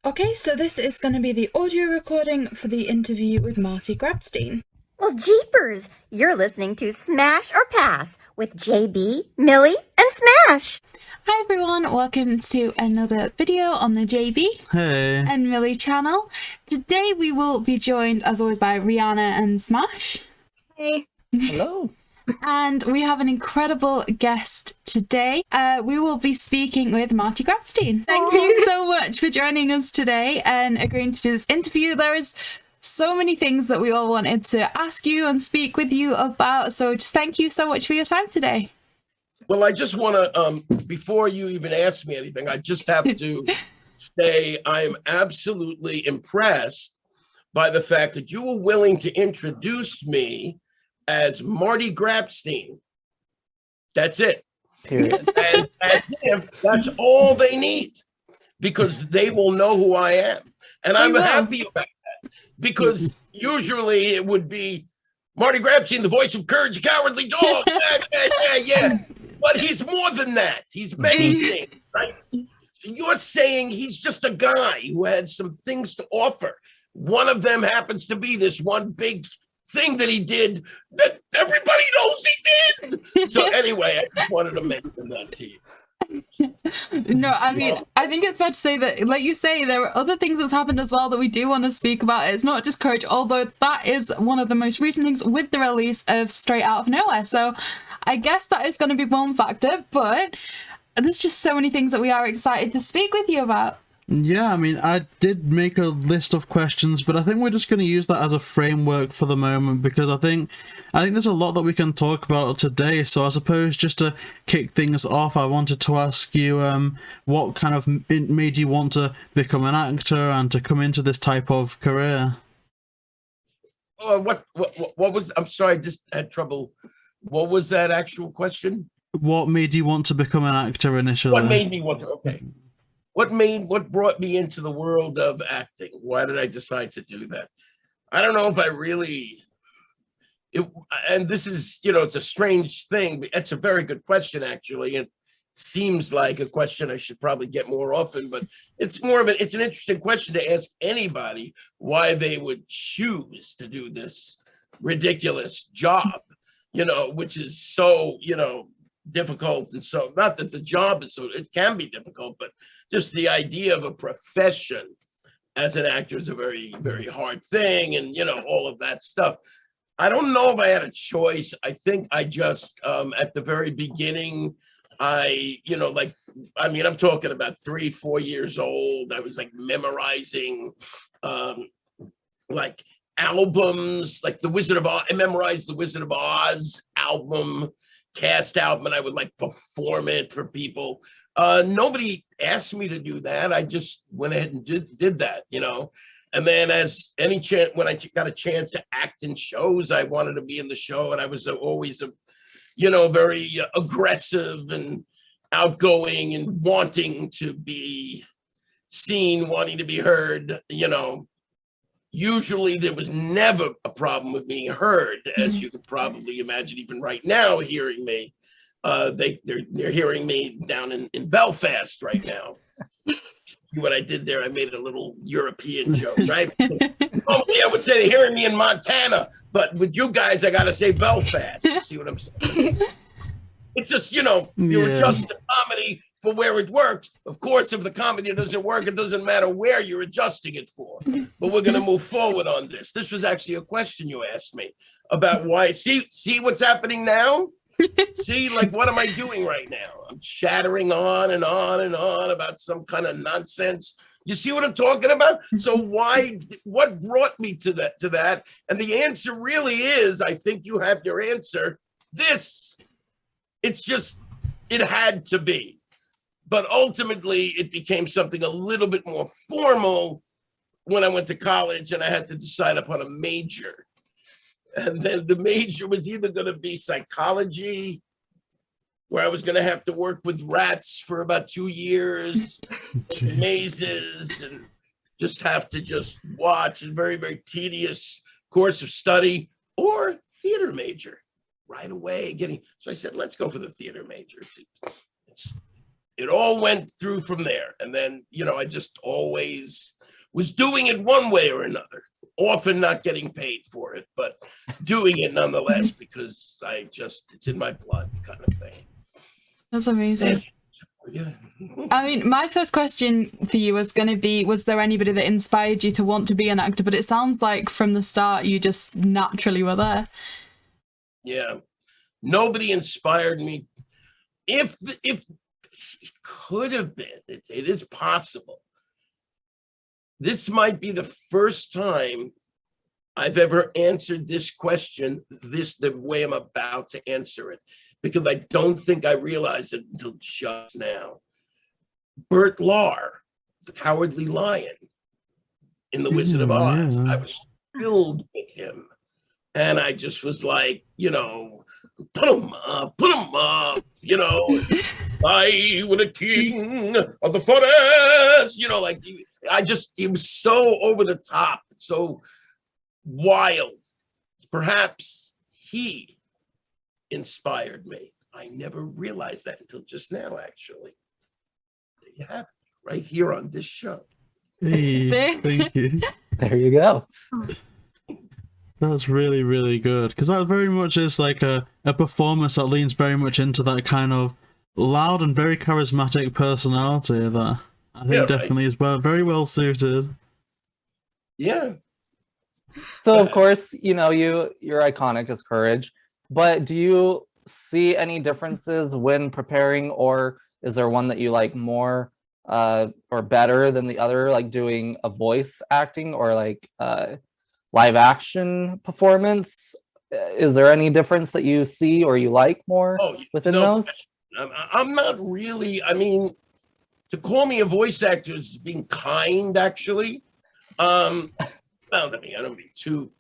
Okay, so this is going to be the audio recording for the interview with Marty Grabstein. Well, jeepers! You're listening to Smash or Pass with JayBee, Millie, and Smash! Hi everyone, welcome to another video on the JayBee and Millie channel. Today we will be joined, as always, by Rhianna and Smash. Hey. Hello. And we have an incredible guest today. We will be speaking with Marty Grabstein. Thank you so much for joining us today and agreeing to do this interview. There is so many things that we all wanted to ask you and speak with you about. So just thank you so much for your time today. Well, I just want to, before you even ask me anything, I just have to say I'm absolutely impressed by the fact that you were willing to introduce me as Marty Grabstein. That's it. Period. And as if that's all they need, because they will know who I am. And I'm happy about that, because usually it would be Marty Grabstein, the voice of Courage the Cowardly Dog. Yeah. But he's more than that. He's many things, right? You're saying he's just a guy who has some things to offer. One of them happens to be this one big thing that he did that everybody knows he did. So anyway, I just wanted to mention that to you. No, I mean, I think it's fair to say that, like you say, there are other things that's happened as well that we do want to speak about. It's not just Courage, although that is one of the most recent things with the release of Straight Out of Nowhere. So I guess that is going to be one factor, but there's just so many things that we are excited to speak with you about. Yeah, I mean, I did make a list of questions, but I think we're just going to use that as a framework for the moment, because I think there's a lot that we can talk about today. So I suppose just to kick things off, I wanted to ask you what kind of made you want to become an actor and to come into this type of career? What was, I'm sorry, I just had trouble. What was that actual question? What made you want to become an actor initially? What made me want to, okay. What brought me into the world of acting? Why did I decide to do that? I don't know if I really, and this is, it's a strange thing, but it's a very good question, actually. It seems like a question I should probably get more often, but it's it's an interesting question to ask anybody why they would choose to do this ridiculous job, which is so, difficult. And so, not that the job is so, it can be difficult, but just the idea of a profession as an actor is a very, very hard thing. And, all of that stuff. I don't know if I had a choice. I think I just, at the very beginning, I'm talking about 3-4 years old. I was like memorizing, like albums, like the Wizard of Oz. I memorized the Wizard of Oz album, cast album, and I would like perform it for people. Nobody asked me to do that. I just went ahead and did that, And then as any chance, when I got a chance to act in shows, I wanted to be in the show. And I was always very aggressive and outgoing and wanting to be seen, wanting to be heard, Usually there was never a problem with being heard, as you could probably imagine, even right now, hearing me. They're hearing me down in Belfast right now. See what I did there? I made a little European joke, right? Normally I would say they're hearing me in Montana, but with you guys, I got to say Belfast. You see what I'm saying? It's just, you adjust the comedy for where it works. Of course, if the comedy doesn't work, it doesn't matter where you're adjusting it for. But we're going to move forward on this. This was actually a question you asked me about why. See what's happening now? See, like, what am I doing right now? I'm chattering on and on and on about some kind of nonsense. You see what I'm talking about? So what brought me to that? And the answer really is, I think you have your answer. It's just, it had to be. But ultimately, it became something a little bit more formal when I went to college and I had to decide upon a major. And then the major was either going to be psychology, where I was going to have to work with rats for about 2 years, mazes, and just have to watch a very, very tedious course of study, or theater major right away. So I said, let's go for the theater major. It all went through from there. And then, I just always was doing it one way or another, often not getting paid for it, but doing it nonetheless because it's in my blood kind of thing. That's amazing. Yeah. I mean, my first question for you was going to be, was there anybody that inspired you to want to be an actor? But it sounds like from the start, you just naturally were there. Yeah. Nobody inspired me. If it could have been, it is possible. This might be the first time I've ever answered this question the way I'm about to answer it, because I don't think I realized it until just now. Bert Lahr, the Cowardly Lion in The Wizard of Oz. Yeah. I was filled with him. And I just was like, put him up, I was a king of the forest, he was so over the top, so wild. Perhaps he inspired me. I never realized that until just now, actually. There you have it, right here on this show. Hey, thank you. There you go. That's really, really good, because that very much is like a performance that leans very much into that kind of loud and very charismatic personality that I think definitely is very well suited. Yeah. So of course, you're iconic as Courage, but do you see any differences when preparing, or is there one that you like more or better than the other, like doing a voice acting or like live action performance? Is there any difference that you see or you like more within those? I'm not really, to call me a voice actor is being kind, actually. I don't be too,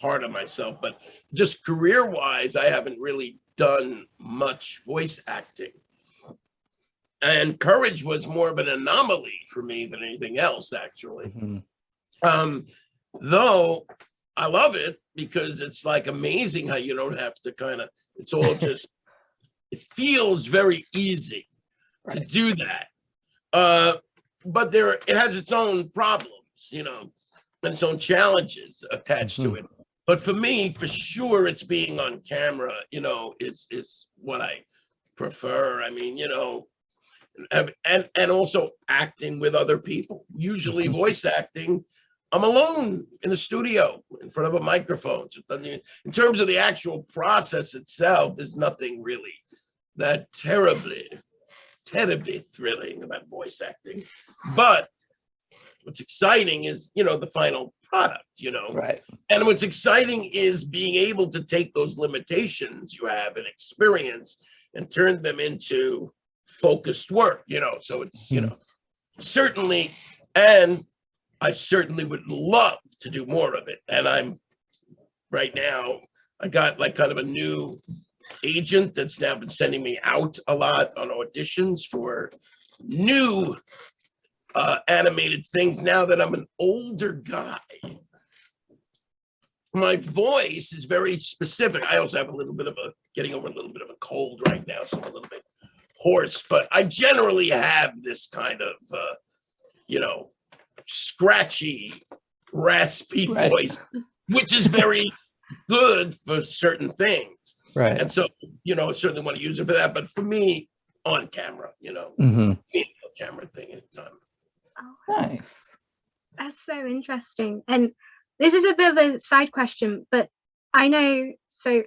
hard on myself, but just career-wise, I haven't really done much voice acting. And Courage was more of an anomaly for me than anything else, actually. Mm-hmm. Though I love it because it's like amazing how you don't have to it's all just, it feels very easy to do that. But it has its own problems, and its own challenges attached to it. But for me, for sure, it's being on camera, it's what I prefer. And also acting with other people, usually voice acting. I'm alone in the studio in front of a microphone. So in terms of the actual process itself, there's nothing really that terribly thrilling about voice acting. But what's exciting is, the final product, Right. And what's exciting is being able to take those limitations you have and experience and turn them into focused work, so it's, certainly, and I certainly would love to do more of it. And right now, I got like kind of a new agent that's now been sending me out a lot on auditions for new animated things. Now that I'm an older guy, my voice is very specific. I also have getting over a little bit of a cold right now, so I'm a little bit hoarse, but I generally have this kind of, scratchy, raspy voice, which is very good for certain things. Right. And so, I certainly want to use it for that. But for me, on camera, camera thing at the time. Oh, nice. That's so interesting. And this is a bit of a side question, but I know, so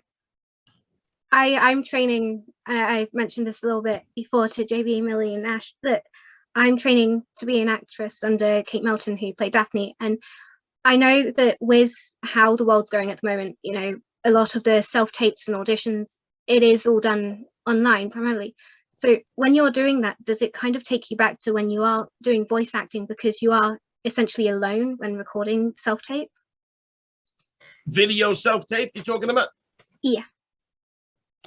I'm training, I mentioned this a little bit before to JayBee, Millie, and Ash, that I'm training to be an actress under Kate Melton, who played Daphne. And I know that with how the world's going at the moment, a lot of the self-tapes and auditions, it is all done online primarily. So when you're doing that, does it kind of take you back to when you are doing voice acting, because you are essentially alone when recording self-tape? Video self-tape you're talking about? Yeah.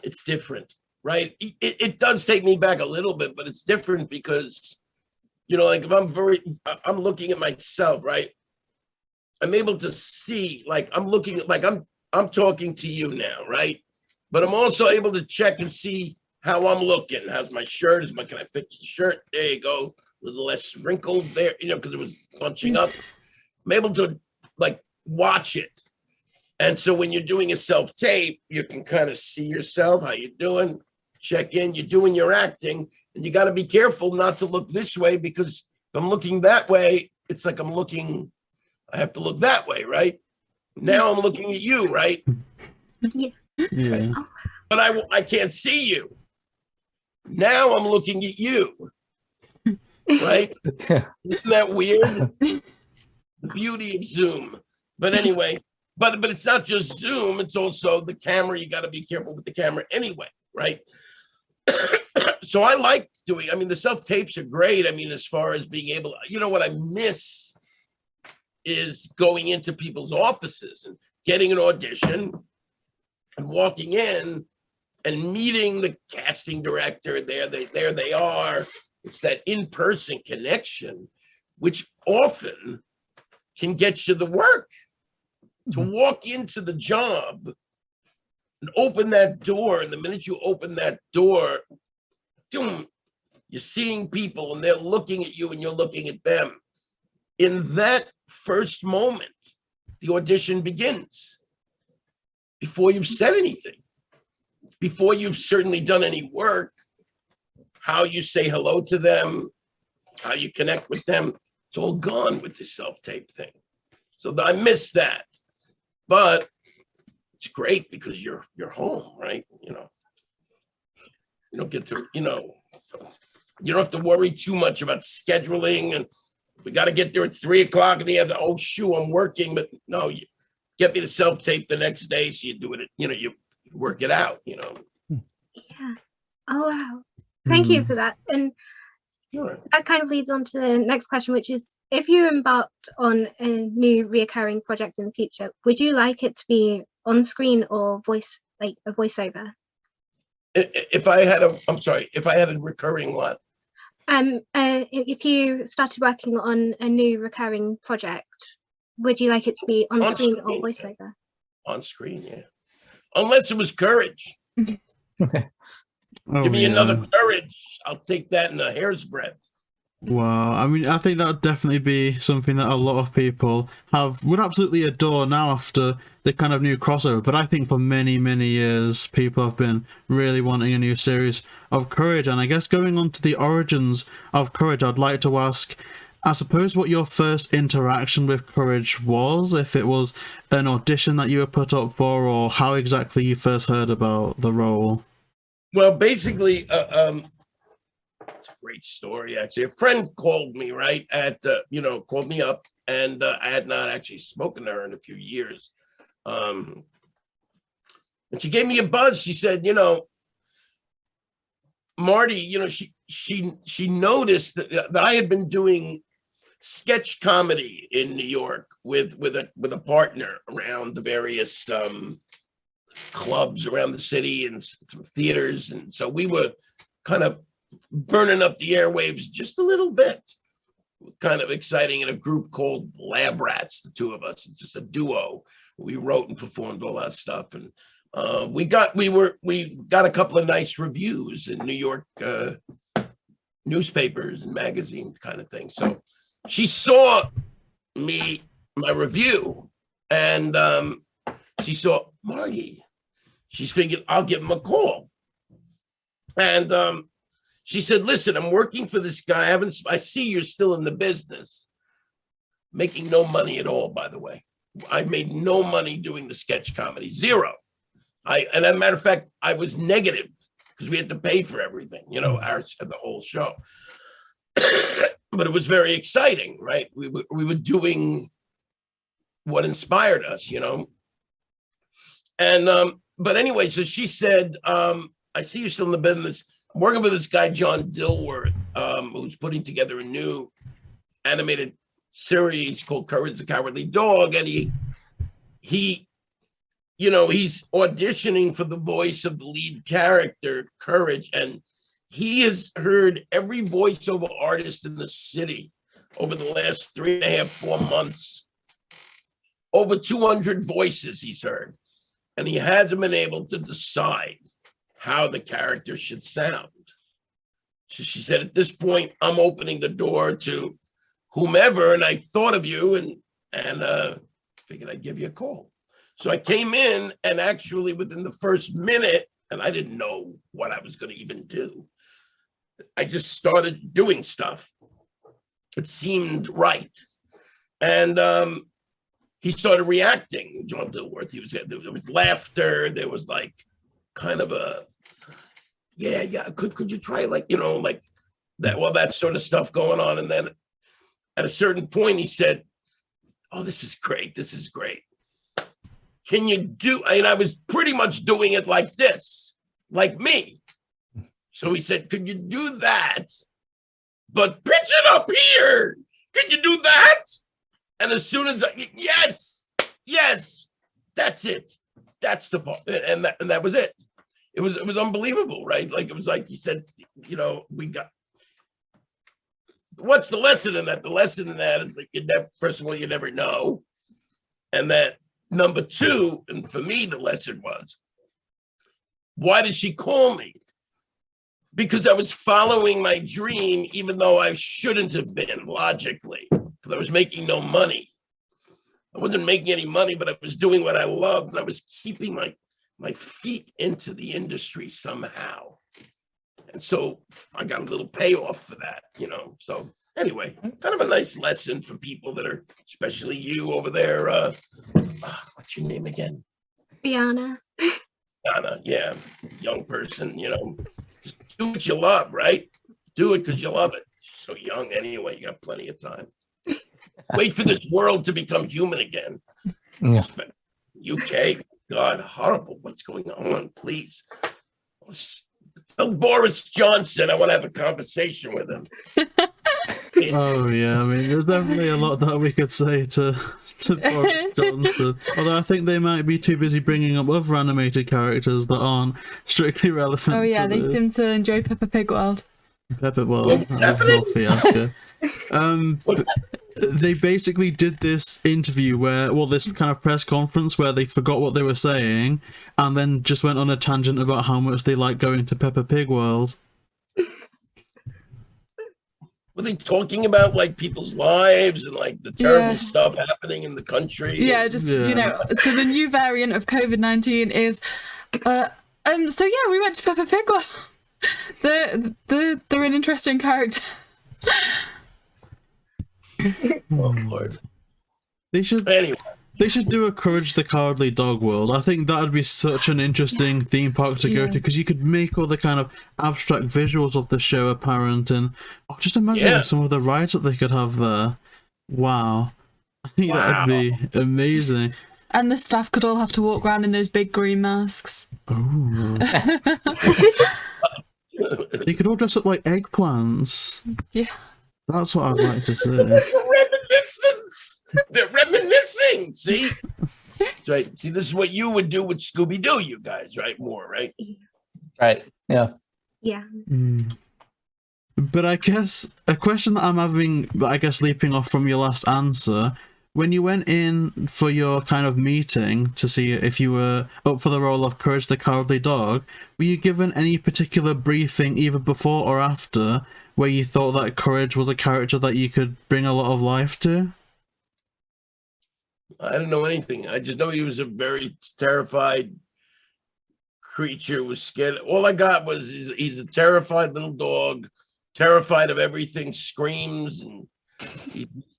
It's different, right? It does take me back a little bit, but it's different because, like if I'm looking at myself, right? I'm able to see, like I'm looking at, like I'm talking to you now, right? But I'm also able to check and see how I'm looking. How's my shirt? Can I fix the shirt? There you go. little less wrinkled there, because it was bunching up. I'm able to like watch it. And so when you're doing a self-tape, you can kind of see yourself, how you doing, check in, you're doing your acting, and you got to be careful not to look this way, because if I'm looking that way, it's like I have to look that way, right? Now I'm looking at you, right? Yeah. Yeah. But I can't see you. Now I'm looking at you, right? Isn't that weird? The beauty of Zoom. But anyway, but it's not just Zoom, it's also the camera. You got to be careful with the camera anyway, right? So I like doing, the self-tapes are great. As far as being able, what I miss is going into people's offices and getting an audition and walking in and meeting the casting director. There they are. It's that in-person connection, which often can get you the work. To walk into the job and open that door, and the minute you open that door, boom, you're seeing people and they're looking at you and you're looking at them. In that first moment, the audition begins. Before you've said anything, before you've certainly done any work, how you say hello to them, how you connect with them, it's all gone with the self-tape thing. So I miss that. But it's great because you're home, right? You don't get to, you don't have to worry too much about scheduling, and we got to get there at 3:00 and the other. Oh, shoot, I'm working, but no, you get me the self-tape the next day, so you do it. You work it out. Yeah. Oh wow. Thank you for that. And that kind of leads on to the next question, which is, if you embarked on a new reoccurring project in the future, would you like it to be on screen or a voiceover? If I had a recurring what? If you started working on a new recurring project, would you like it to be on screen or voiceover? On screen, yeah. Unless it was Courage. Give me another Courage. I'll take that in a hair's breadth. Wow, I think that would definitely be something that a lot of people would absolutely adore now after the kind of new crossover. But I think for many, many years, people have been really wanting a new series of Courage. And I guess going on to the origins of Courage, I'd like to ask, I suppose, what your first interaction with Courage was, if it was an audition that you were put up for, or how exactly you first heard about the role. Well, basically, it's a great story, actually. A friend called me, right, called me up, and I had not actually spoken to her in a few years. And she gave me a buzz. She said, Marty, she noticed that I had been doing sketch comedy in New York with a partner around the various clubs around the city and some theaters, and so we were kind of burning up the airwaves just a little bit. Kind of exciting in a group called Lab Rats, the two of us, just a duo. We wrote and performed all that stuff, and we got a couple of nice reviews in New York newspapers and magazines, kind of thing. So she saw my review, and she saw Marty. She figured I'll give him a call. And she said, listen, I'm working for this guy. I see you're still in the business. Making no money at all, by the way. I made no money doing the sketch comedy. Zero. And as a matter of fact, I was negative because we had to pay for everything, the whole show. But it was very exciting, right? We were doing what inspired us, And but anyway, so she said, I see you're still in the business. I'm working with this guy, John Dilworth, who's putting together a new animated series called Courage the Cowardly Dog. And he's auditioning for the voice of the lead character, Courage. And he has heard every voiceover artist in the city over the last 3.5, 4 months. Over 200 voices he's heard. And he hasn't been able to decide how the character should sound. So she said, at this point, I'm opening the door to whomever, and I thought of you and figured I'd give you a call. So I came in, and actually within the first minute, and I didn't know what I was going to even do, I just started doing stuff. It seemed right. And he started reacting, John Dilworth. There was laughter. There was like kind of a, yeah. Could you try like that? Well, that sort of stuff going on. And then at a certain point, he said, "Oh, this is great. This is great. Can you do?" And I was pretty much doing it like this, like me. So he said, "Could you do that? But pitch it up here. Can you do that?" And as soon as yes, that's it. That's the part, and that was it. It was unbelievable, right? Like it was like he said, we got. What's the lesson in that? The lesson in that is that first of all, you never know, and that number two, and for me, the lesson was, why did she call me? Because I was following my dream, even though I shouldn't have been logically, because I was making no money. I wasn't making any money, but I was doing what I loved, and I was keeping my feet into the industry somehow. And so I got a little payoff for that, So anyway, kind of a nice lesson for people that are, especially you over there. What's your name again? Rhianna. Rhianna, yeah, young person, just do what you love, right? Do it because you love it. So young anyway, you got plenty of time. Wait for this world to become human again. Yeah. UK, God, horrible. What's going on? Please. Tell Boris Johnson I want to have a conversation with him. Oh yeah, I mean, there's definitely a lot that we could say to Boris Johnson. Although I think they might be too busy bringing up other animated characters that aren't strictly relevant. Oh yeah, they this. seem to enjoy Peppa Pig World. Peppa World, whole fiasco. They basically did this interview this kind of press conference where they forgot what they were saying and then just went on a tangent about how much they like going to Peppa Pig World. Were they talking about like people's lives and like the terrible stuff happening in the country? Yeah, so the new variant of COVID-19 is, so yeah, we went to Peppa Pig World. They're an interesting character. Oh Lord. They should do a Courage the Cowardly Dog World. I think that would be such an interesting theme park to go to, because you could make all the kind of abstract visuals of the show apparent, and just imagine some of the rides that they could have there. Wow. I think that would be amazing. And the staff could all have to walk around in those big green masks. Oh. They could all dress up like eggplants. Yeah. That's what I'd like to see. Reminiscence. They're reminiscing. See? Right. See, this is what you would do with Scooby-Doo, you guys, right? More, right? Right. Yeah. Yeah. But I guess a question that I'm having, leaping off from your last answer, when you went in for your kind of meeting to see if you were up for the role of Courage the Cowardly Dog, were you given any particular briefing either before or after where you thought that Courage was a character that you could bring a lot of life to? I didn't know anything. I just know he was a very terrified creature, was scared. All I got was he's a terrified little dog, terrified of everything, screams, and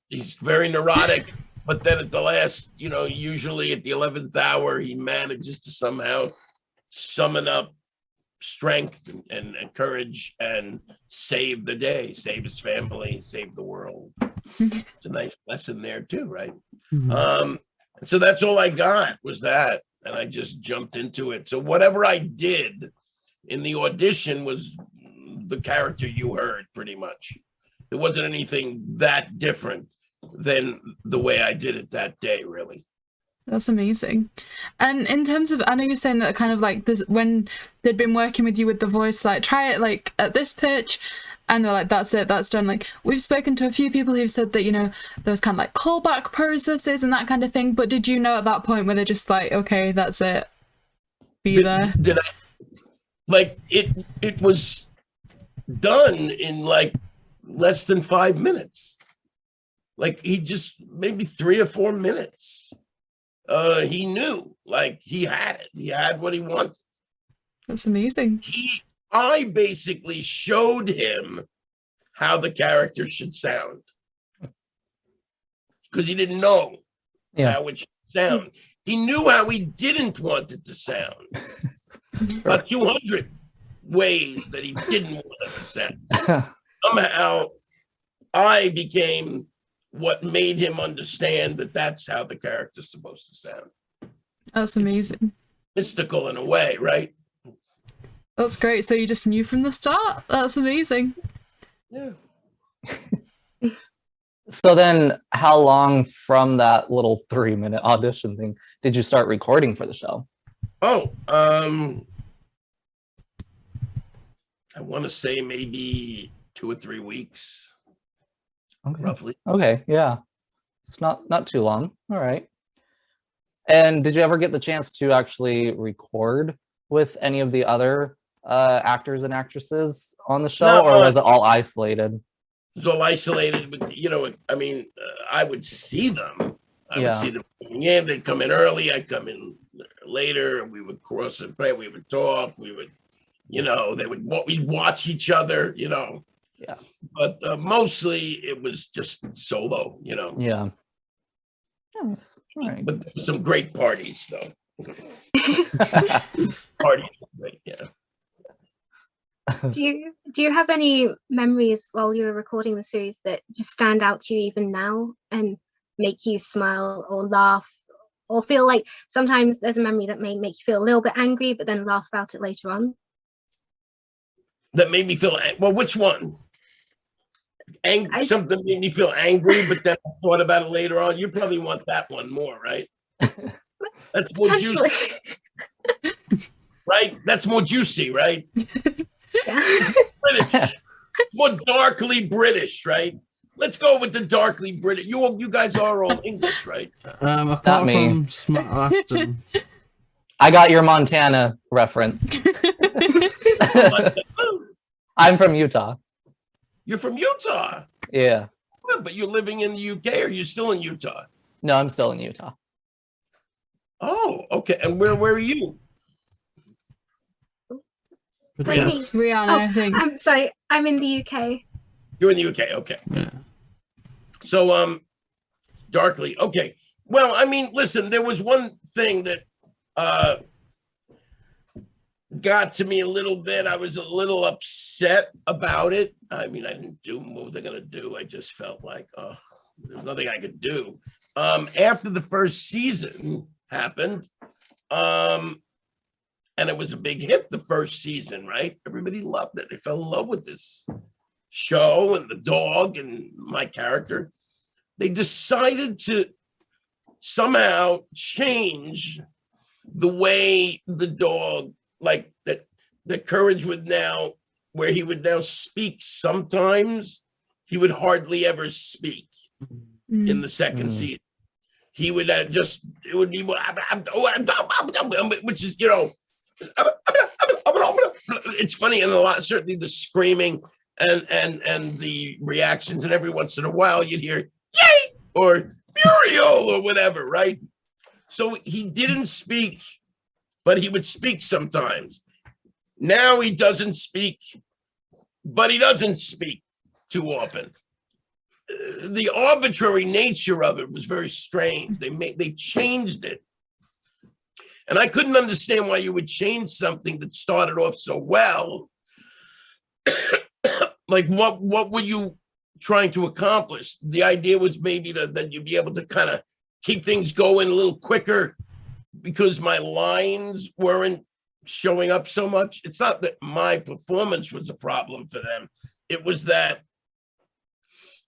he's very neurotic. But then at the last, usually at the 11th hour, he manages to somehow summon up strength and courage and save the day, save his family, save the world. It's a nice lesson there too, right? So that's all I got was that, and I just jumped into it. So whatever I did in the audition was the character you heard, pretty much. There wasn't anything that different than the way I did it that day, really. That's amazing. And in terms of, I know you're saying that kind of like this, when they'd been working with you with the voice, like try it like at this pitch, and they're like, that's it, that's done. Like we've spoken to a few people who've said that, those kind of like callback processes and that kind of thing. But did you know at that point where they're just like, okay, that's it, be there? Did I, like it was, done in like less than 5 minutes. Like he just maybe 3 or 4 minutes. He knew, like he had it. He had what he wanted. That's amazing. I basically showed him how the character should sound because he didn't know how it should sound. He knew how he didn't want it to sound. About 200 ways that he didn't want it to sound. Somehow, I became what made him understand that that's how the character's supposed to sound. That's amazing. It's mystical in a way, right? That's great. So you just knew from the start? That's amazing. Yeah. So then how long from that little 3-minute audition thing did you start recording for the show? Oh, I want to say maybe 2 or 3 weeks. Okay. Roughly. Okay, yeah. It's not too long. All right. And did you ever get the chance to actually record with any of the other actors and actresses on the show, or was it all isolated? It was all isolated, but I mean, I would see them. I would see them coming in. They'd come in early. I'd come in later. We would cross and play. We would talk. We would, we'd watch each other. Yeah. But mostly it was just solo. Yeah. Nice. All right. But there were some great parties, though. Parties, great, yeah. Do you have any memories while you were recording the series that just stand out to you even now and make you smile or laugh or feel like sometimes there's a memory that may make you feel a little bit angry but then laugh about it later on? That made me feel, well, which one? Something made me feel angry, but then I thought about it later on. You probably want that one more, right? That's more juicy. Right? That's more juicy, right? Yeah. British. More darkly British, right? Let's go with the darkly British. You guys are all English, right? Apart from Ashton. I got your Montana reference. I'm from Utah. You're from Utah? Yeah. Well, but you're living in the UK, or are you still in Utah? No, I'm still in Utah. Oh, okay. And where are you? Rhianna, I think. I'm sorry, I'm in the UK. You're in the UK, okay. Yeah. So, darkly, okay. Well, I mean, listen, there was one thing that got to me a little bit. I was a little upset about it. I mean, I didn't do what was I going to do? I just felt like, there's nothing I could do. After the first season happened, and it was a big hit the first season, right? Everybody loved it. They fell in love with this show and the dog and my character. They decided to somehow change the way the dog, like that Courage would now, where he would now speak sometimes, he would hardly ever speak in the second season. He would it would be, which is, it's funny, and a lot, certainly the screaming and the reactions, and every once in a while you'd hear yay or Muriel or whatever, right? So he didn't speak, but he would speak sometimes. Now he doesn't speak, but he doesn't speak too often. The arbitrary nature of it was very strange. They changed it. And I couldn't understand why you would change something that started off so well. Like, what were you trying to accomplish? The idea was maybe that you'd be able to kind of keep things going a little quicker because my lines weren't showing up so much. It's not that my performance was a problem for them. It was that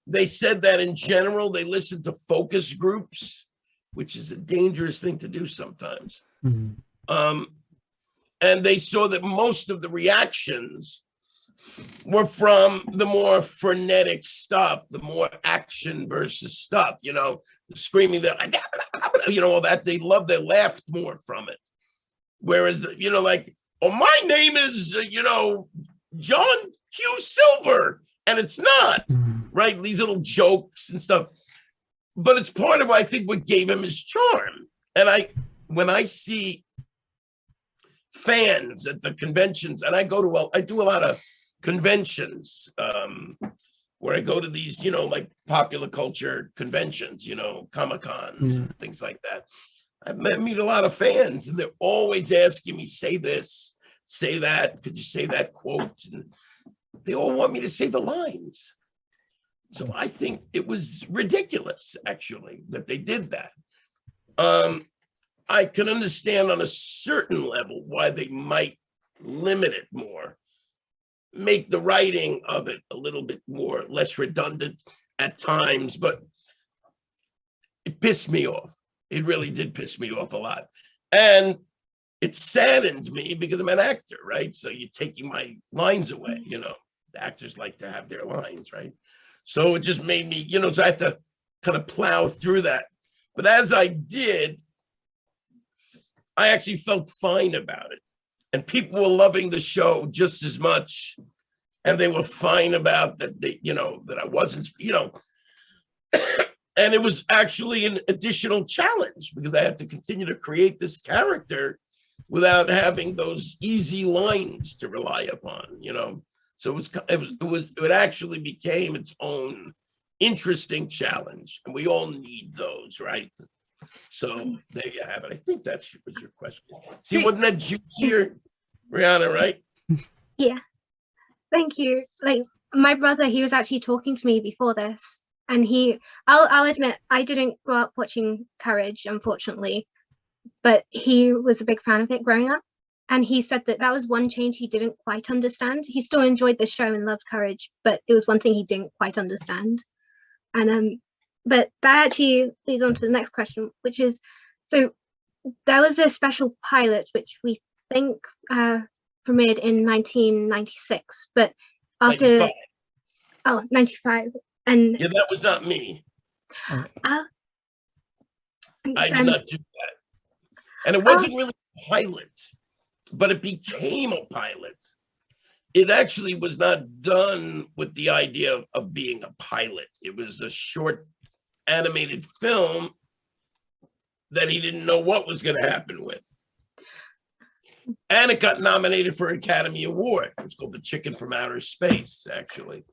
they said that in general, they listened to focus groups, which is a dangerous thing to do sometimes. And they saw that most of the reactions were from the more frenetic stuff, the more action versus stuff, the screaming, all that. They laughed more from it. Whereas, like, oh, my name is, John Q. Silver, and it's not, right? These little jokes and stuff. But it's part of, I think, what gave him his charm. And when I see fans at the conventions, and I do a lot of conventions where I go to these, like popular culture conventions, Comic-Cons and things like that. I meet a lot of fans, and they're always asking me, say this, say that, could you say that quote? And they all want me to say the lines. So I think it was ridiculous, actually, that they did that. I can understand on a certain level why they might limit it more, make the writing of it a little bit less redundant at times, but it pissed me off. It really did piss me off a lot. And it saddened me because I'm an actor, right? So you're taking my lines away, The actors like to have their lines, right? So it just made me, so I had to kind of plow through that. But as I did, I actually felt fine about it. And people were loving the show just as much. And they were fine about that, that I wasn't, and it was actually an additional challenge because I had to continue to create this character without having those easy lines to rely upon, So it actually became its own interesting challenge, and we all need those, right? So there you have it. I think that was your question. See, wasn't that juicier, Rhianna, right? Yeah, thank you. Like my brother, he was actually talking to me before this, and I'll admit, I didn't grow up watching Courage, unfortunately, but he was a big fan of it growing up. And he said that was one change he didn't quite understand. He still enjoyed the show and loved Courage, but it was one thing he didn't quite understand. And but that actually leads on to the next question, which is, so there was a special pilot which we think premiered in 1996, but after 95. 95, and yeah, that was not me. I did not do that, and it wasn't really a pilot. But it became a pilot. It actually was not done with the idea of being a pilot. It was a short animated film that he didn't know what was going to happen with. And it got nominated for an Academy Award. It's called The Chicken from Outer Space, actually.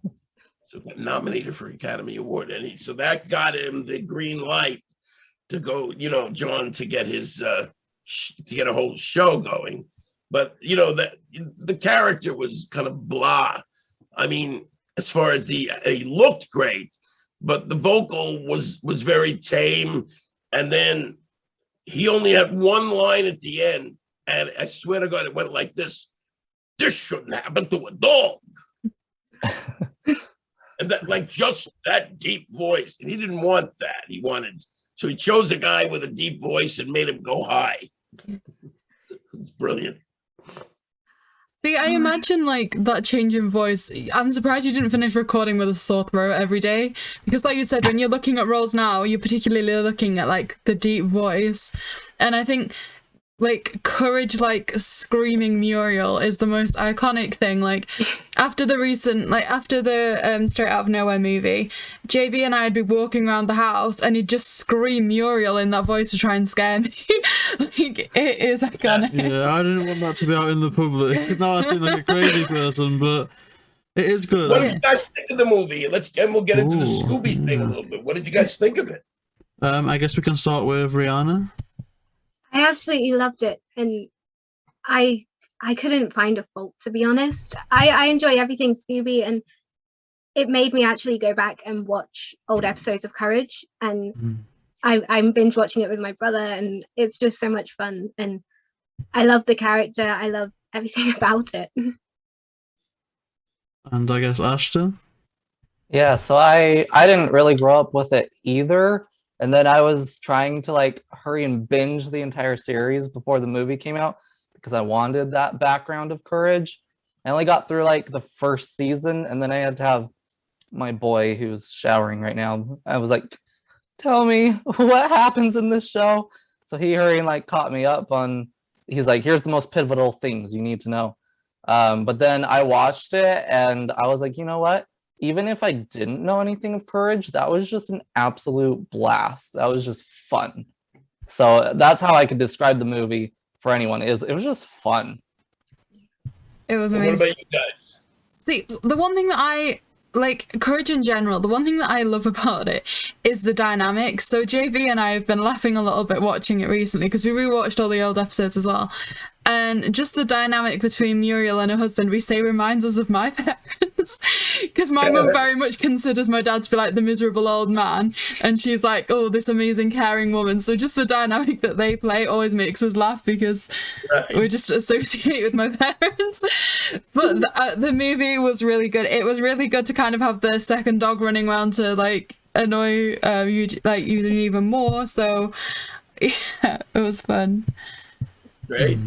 So it got nominated for an Academy Award. And so that got him the green light to go, John, to get his, to get a whole show going. But the character was kind of blah. I mean, as far as he looked great, but the vocal was very tame. And then he only had one line at the end, and I swear to God, it went like this: "This shouldn't happen to a dog." And that, like, just that deep voice, and he didn't want that. So he chose a guy with a deep voice and made him go high. It's brilliant. See, I imagine like that change in voice. I'm surprised you didn't finish recording with a sore throat every day, because like you said, when you're looking at roles now, you're particularly looking at like the deep voice. And I think like Courage, like screaming Muriel is the most iconic thing. Like after the Straight Out of Nowhere movie, JayBee and I would be walking around the house and he'd just scream Muriel in that voice to try and scare me. Like, it is iconic. Yeah, I didn't want that to be out in the public. Now I seem like a crazy person, but it is good. What did you guys think of the movie? We'll get into the Scooby thing a little bit. What did you guys think of it? I guess we can start with Rhianna. I absolutely loved it, and I couldn't find a fault, to be honest. I enjoy everything Scooby, and it made me actually go back and watch old episodes of Courage, and I'm binge watching it with my brother, and it's just so much fun, and I love the character. I love everything about it. And I guess Ashton? Yeah, so I didn't really grow up with it either. And then I was trying to like hurry and binge the entire series before the movie came out because I wanted that background of Courage. I only got through like the first season, and then I had to have my boy, who's showering right now. I was like, tell me what happens in this show. So he hurried and like caught me up on, he's like, here's the most pivotal things you need to know. But then I watched it and I was like, you know what? Even if I didn't know anything of Courage, that was just an absolute blast. That was just fun. So that's how I could describe the movie for anyone. It was just fun. It was What amazing. about you guys? See, the one thing that I like, Courage in general, the one thing that I love about it is the dynamics. So JayBee and I have been laughing a little bit watching it recently because we rewatched all the old episodes as well. And just the dynamic between Muriel and her husband, we say reminds us of my parents. Because my mum very much considers my dad to be like the miserable old man. And she's like, oh, this amazing, caring woman. So just the dynamic that they play always makes us laugh because we just associate with my parents. But the movie was really good. It was really good to kind of have the second dog running around to like annoy Eugene even more. So yeah, it was fun. Great.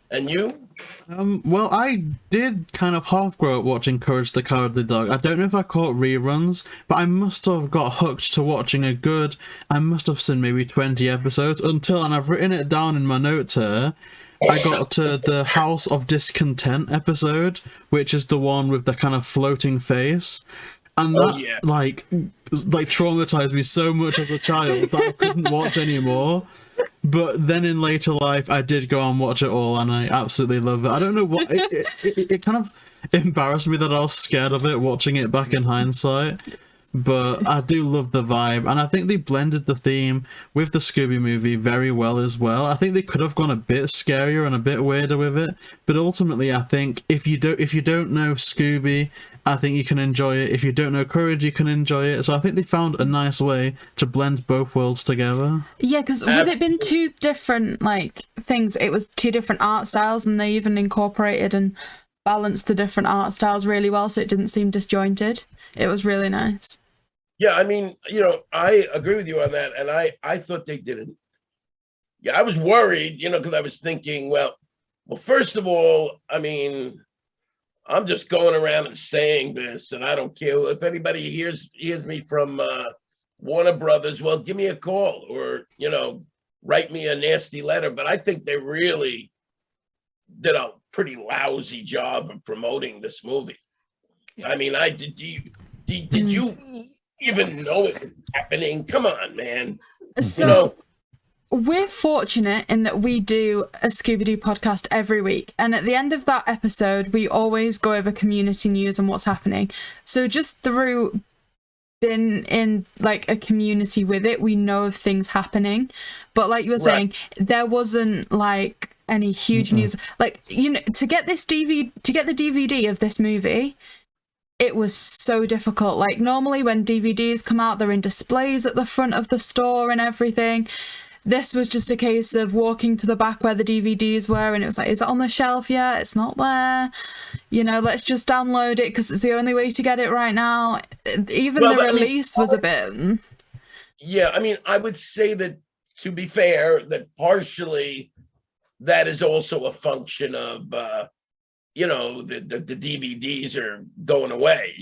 And you? Well, I did kind of half grow up watching Courage the Cowardly Dog. I don't know if I caught reruns, but I must have got hooked to watching I must have seen maybe 20 episodes until, and I've written it down in my notes here, I got to the House of Discontent episode, which is the one with the kind of floating face. And that, like traumatized me so much as a child that I couldn't watch anymore. But then in later life, I did go and watch it all, and I absolutely love it. I don't know what it kind of embarrassed me that I was scared of it watching it back in hindsight. But I do love the vibe, and I think they blended the theme with the Scooby movie very well as well. I think they could have gone a bit scarier and a bit weirder with it, but ultimately, I think if you don't know Scooby, I think you can enjoy it. If you don't know Courage, you can enjoy it. So I think they found a nice way to blend both worlds together. Yeah, because with it being two different things, it was two different art styles, and they even incorporated and balanced the different art styles really well, so it didn't seem disjointed. It was really nice. Yeah, I mean, I agree with you on that. And I thought they didn't. Yeah, I was worried, because I was thinking, well, first of all, I mean, I'm just going around and saying this, and I don't care if anybody hears me from Warner Brothers. Well, give me a call or, write me a nasty letter. But I think they really did a pretty lousy job of promoting this movie. I mean, did you even know it was happening? Come on, man. So we're fortunate in that we do a Scooby-Doo podcast every week, and at the end of that episode we always go over community news and what's happening. So just through being in a community with it, we know of things happening, but like you were saying, there wasn't any huge news. To get the DVD of this movie, it was so difficult. Normally when DVDs come out, they're in displays at the front of the store and everything. This was just a case of walking to the back where the DVDs were, and it was is it on the shelf yet? It's not there. Let's just download it because it's the only way to get it right now. Even the release was a bit... Yeah, I mean, I would say that, to be fair, that partially that is also a function of... the DVDs are going away,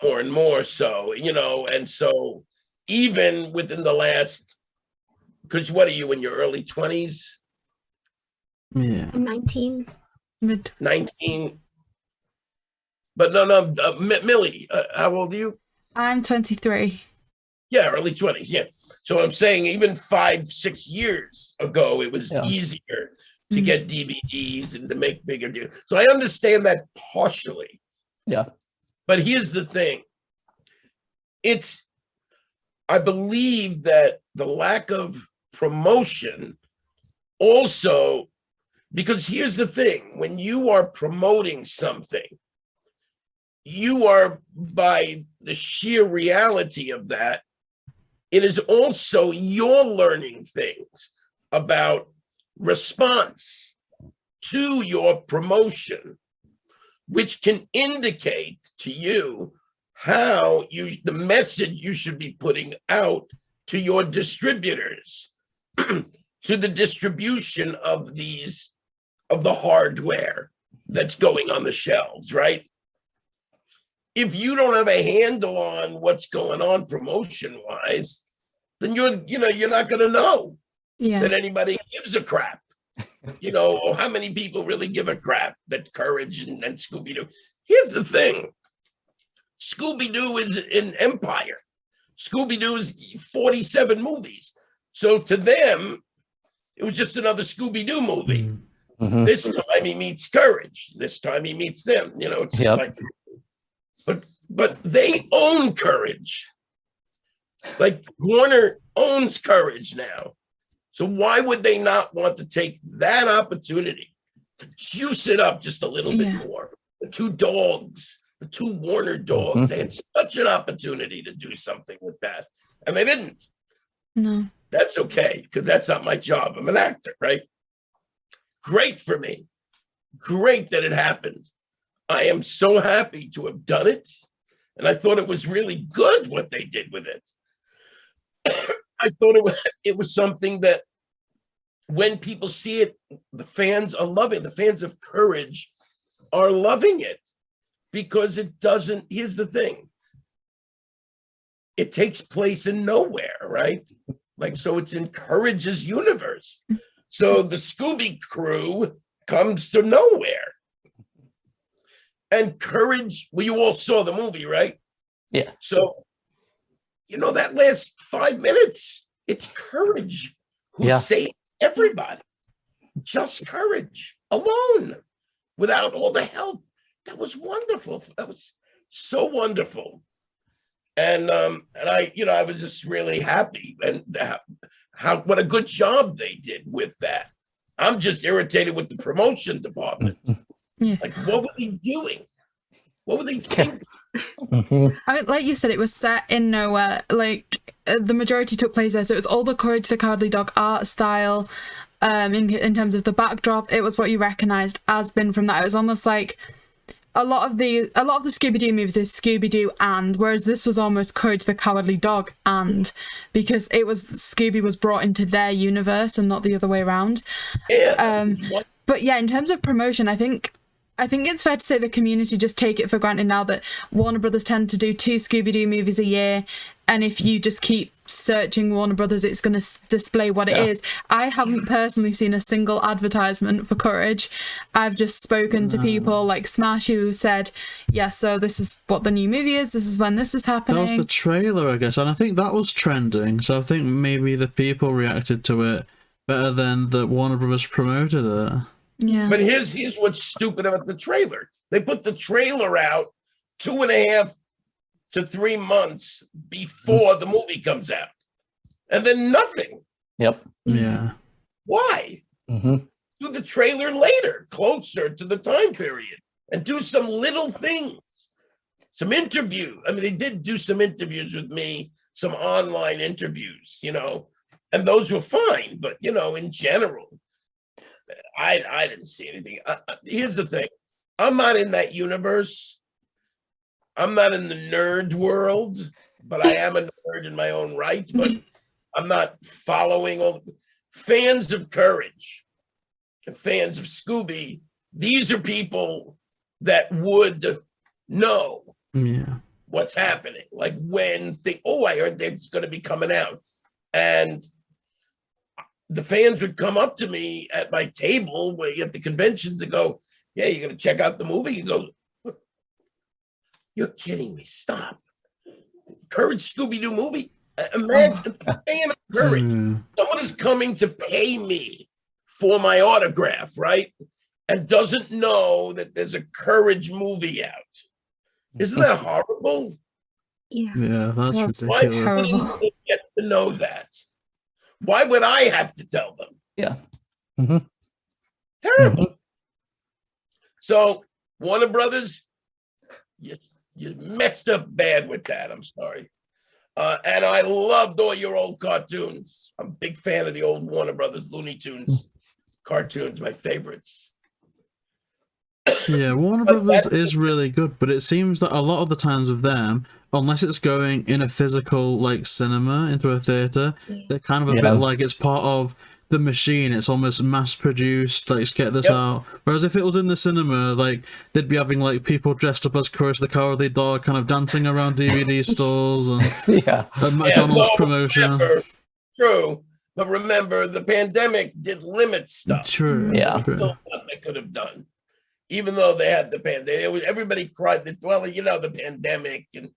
more and more so, and so even within the last, because what are you in your early 20s? Yeah. I'm 19. 19. But no, Millie, how old are you? I'm 23. Yeah, early 20s, yeah. So I'm saying even 5-6 years ago, it was easier to get DVDs and to make bigger deals. So I understand that partially. Yeah. But here's the thing. I believe that the lack of promotion also, because here's the thing, when you are promoting something, you are, by the sheer reality of that, it is also you're learning things about response to your promotion, which can indicate to you how the message you should be putting out to your distributors, to the distribution of the hardware that's going on the shelves, right? If you don't have a handle on what's going on promotion wise, then you're not going to know that anybody gives a crap. you know, how many people really give a crap that Courage and Scooby-Doo? Here's the thing. Scooby-Doo is an empire. Scooby-Doo is 47 movies. So to them, it was just another Scooby-Doo movie. Mhm. This time he meets Courage. This time he meets them. You know, it's just Yep. like, but they own Courage. Like Warner owns Courage now. So why would they not want to take that opportunity to juice it up just a little bit more? The two dogs, the two Warner dogs, they had such an opportunity to do something with that, and they didn't. No. That's okay, because that's not my job. I'm an actor, right? Great for me. Great that it happened. I am so happy to have done it, and I thought it was really good what they did with it. I thought it was something that when people see it, the fans are loving. The fans of Courage are loving it because it doesn't. Here's the thing. It takes place in nowhere, right? Like, so it's in Courage's universe. So the Scooby crew comes to nowhere. And Courage, well, you all saw the movie, right? Yeah. So, you know, that last 5 minutes, it's Courage who saves everybody. Just Courage alone, without all the help. That was wonderful. That was so wonderful. And I, you know, I was just really happy, and what a good job they did with that. I'm just irritated with the promotion department. Like, what were they doing? What were they thinking? I mean, like you said, it was set in nowhere. Like the majority took place there, so it was all the Courage the Cowardly Dog art style. In terms of the backdrop, it was what you recognized as been from that. It was almost like a lot of the Scooby-Doo movies is Scooby-Doo and, whereas this was almost Courage the Cowardly Dog and, because it was Scooby was brought into their universe and not the other way around. But yeah, in terms of promotion, I think it's fair to say the community just take it for granted now that Warner Brothers tend to do 2 Scooby-Doo movies a year, and if you just keep searching Warner Brothers, it's going to display what it is. I haven't personally seen a single advertisement for Courage. I've just spoken to people like Smash who said, yeah, so this is what the new movie is, this is when this is happening. That was the trailer, I guess, and I think that was trending, so I think maybe the people reacted to it better than the Warner Brothers promoted it. Yeah. But here's what's stupid about the trailer. They put the trailer out 2.5 to 3 months before the movie comes out, and then nothing. Yep. Yeah. Why? Do the trailer later, closer to the time period, and do some little things, some interview. I mean, they did do some interviews with me, some online interviews, you know, and those were fine. But you know, in general, I didn't see anything. Here's the thing. I'm not in that universe. I'm not in the nerd world, but I am a nerd in my own right. But I'm not following all the fans of Courage and fans of Scooby. These are people that would know what's happening. Like when I heard it's going to be coming out. And the fans would come up to me at my table at the conventions and go, yeah, you're going to check out the movie? You go, you're kidding me. Stop. Courage Scooby-Doo movie? Imagine a fan of Courage. Someone is coming to pay me for my autograph, right? And doesn't know that there's a Courage movie out. Isn't that horrible? Yeah, that's Why ridiculous. didn't they get to know that? Why would I have to tell them? Yeah. Terrible. So Warner Brothers, you messed up bad with that. I'm sorry. And I loved all your old cartoons. I'm a big fan of the old Warner Brothers Looney Tunes cartoons, my favorites. Yeah, Warner Brothers is really good, but it seems that a lot of the times with them, unless it's going in a physical like cinema into a theater, they're kind of a bit like it's part of the machine. It's almost mass produced, like, let's get this out. Whereas if it was in the cinema, like, they'd be having like people dressed up as Courage the Cowardly Dog kind of dancing around DVD stalls and a McDonald's promotion. True, But remember, the pandemic did limit stuff. True. Yeah. True. Still what they could have done, even though they had the pandemic. Everybody cried that, well, the pandemic, and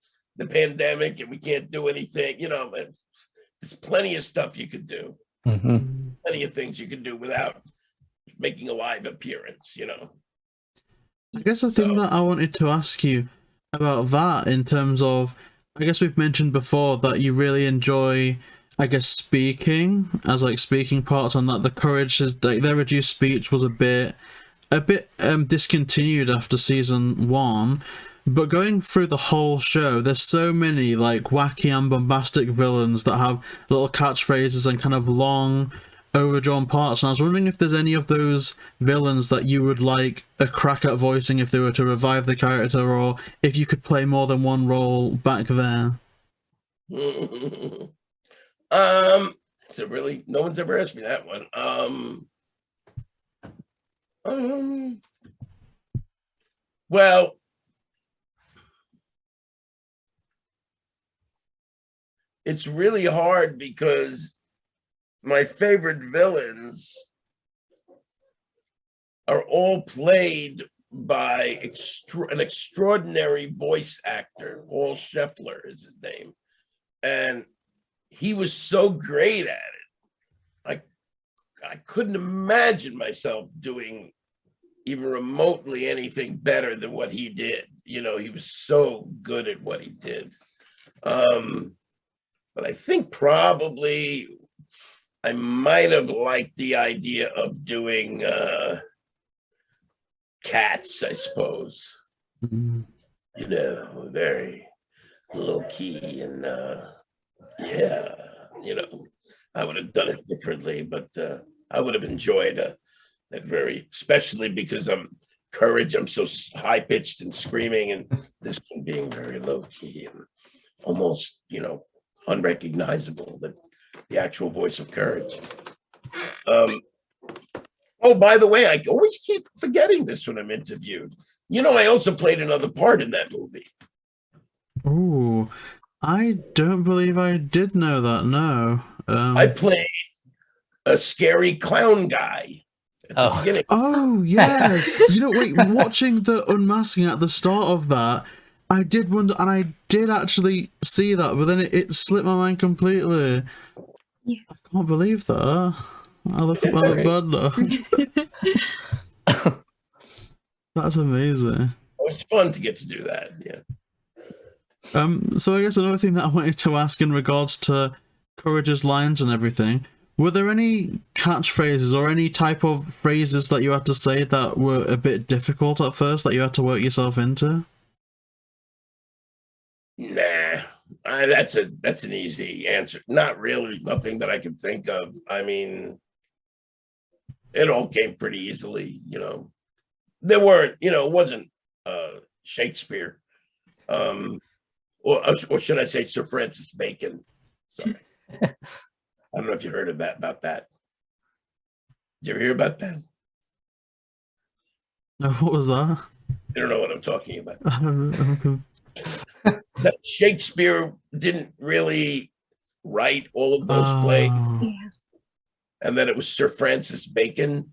we can't do anything. There's plenty of stuff you could do. Plenty of things you could do without making a live appearance. I guess the thing that I wanted to ask you about that, in terms of, I guess we've mentioned before that you really enjoy, I guess, speaking as like speaking parts, and that the courage is like their reduced speech was a bit discontinued after season 1. But going through the whole show, there's so many like wacky and bombastic villains that have little catchphrases and kind of long, overdrawn parts. And I was wondering if there's any of those villains that you would like a crack at voicing if they were to revive the character, or if you could play more than one role back there. So really, no one's ever asked me that one. Well, it's really hard because my favorite villains are all played by an extraordinary voice actor. Paul Scheffler is his name. And he was so great at it. I couldn't imagine myself doing even remotely anything better than what he did. He was so good at what he did. But I think probably I might have liked the idea of doing Cats, I suppose. Very low key, and I would have done it differently, but I would have enjoyed that very, especially because I'm Courage. I'm so high pitched and screaming, and this one being very low key and almost, unrecognizable, the actual voice of Courage. Oh, by the way, I always keep forgetting this when I'm interviewed. I also played another part in that movie. Ooh, I don't believe I did know that, no. I played a scary clown guy at the beginning. Oh, yes. Wait, watching the unmasking at the start of that, I did wonder, and I did actually see that, but then it slipped my mind completely. Yeah. I can't believe that. I look bad now. That's amazing. It was fun to get to do that, yeah. So I guess another thing that I wanted to ask in regards to Courage's lines and everything, were there any catchphrases or any type of phrases that you had to say that were a bit difficult at first, that you had to work yourself into? Nah, that's an easy answer. Not really, nothing that I can think of. I mean, it all came pretty easily, There weren't, it wasn't Shakespeare, or should I say Sir Francis Bacon? Sorry. I don't know if you heard about that. Did you ever hear about that? What was that? You don't know what I'm talking about. Okay. That Shakespeare didn't really write all of those plays, Yeah. and that it was Sir Francis Bacon.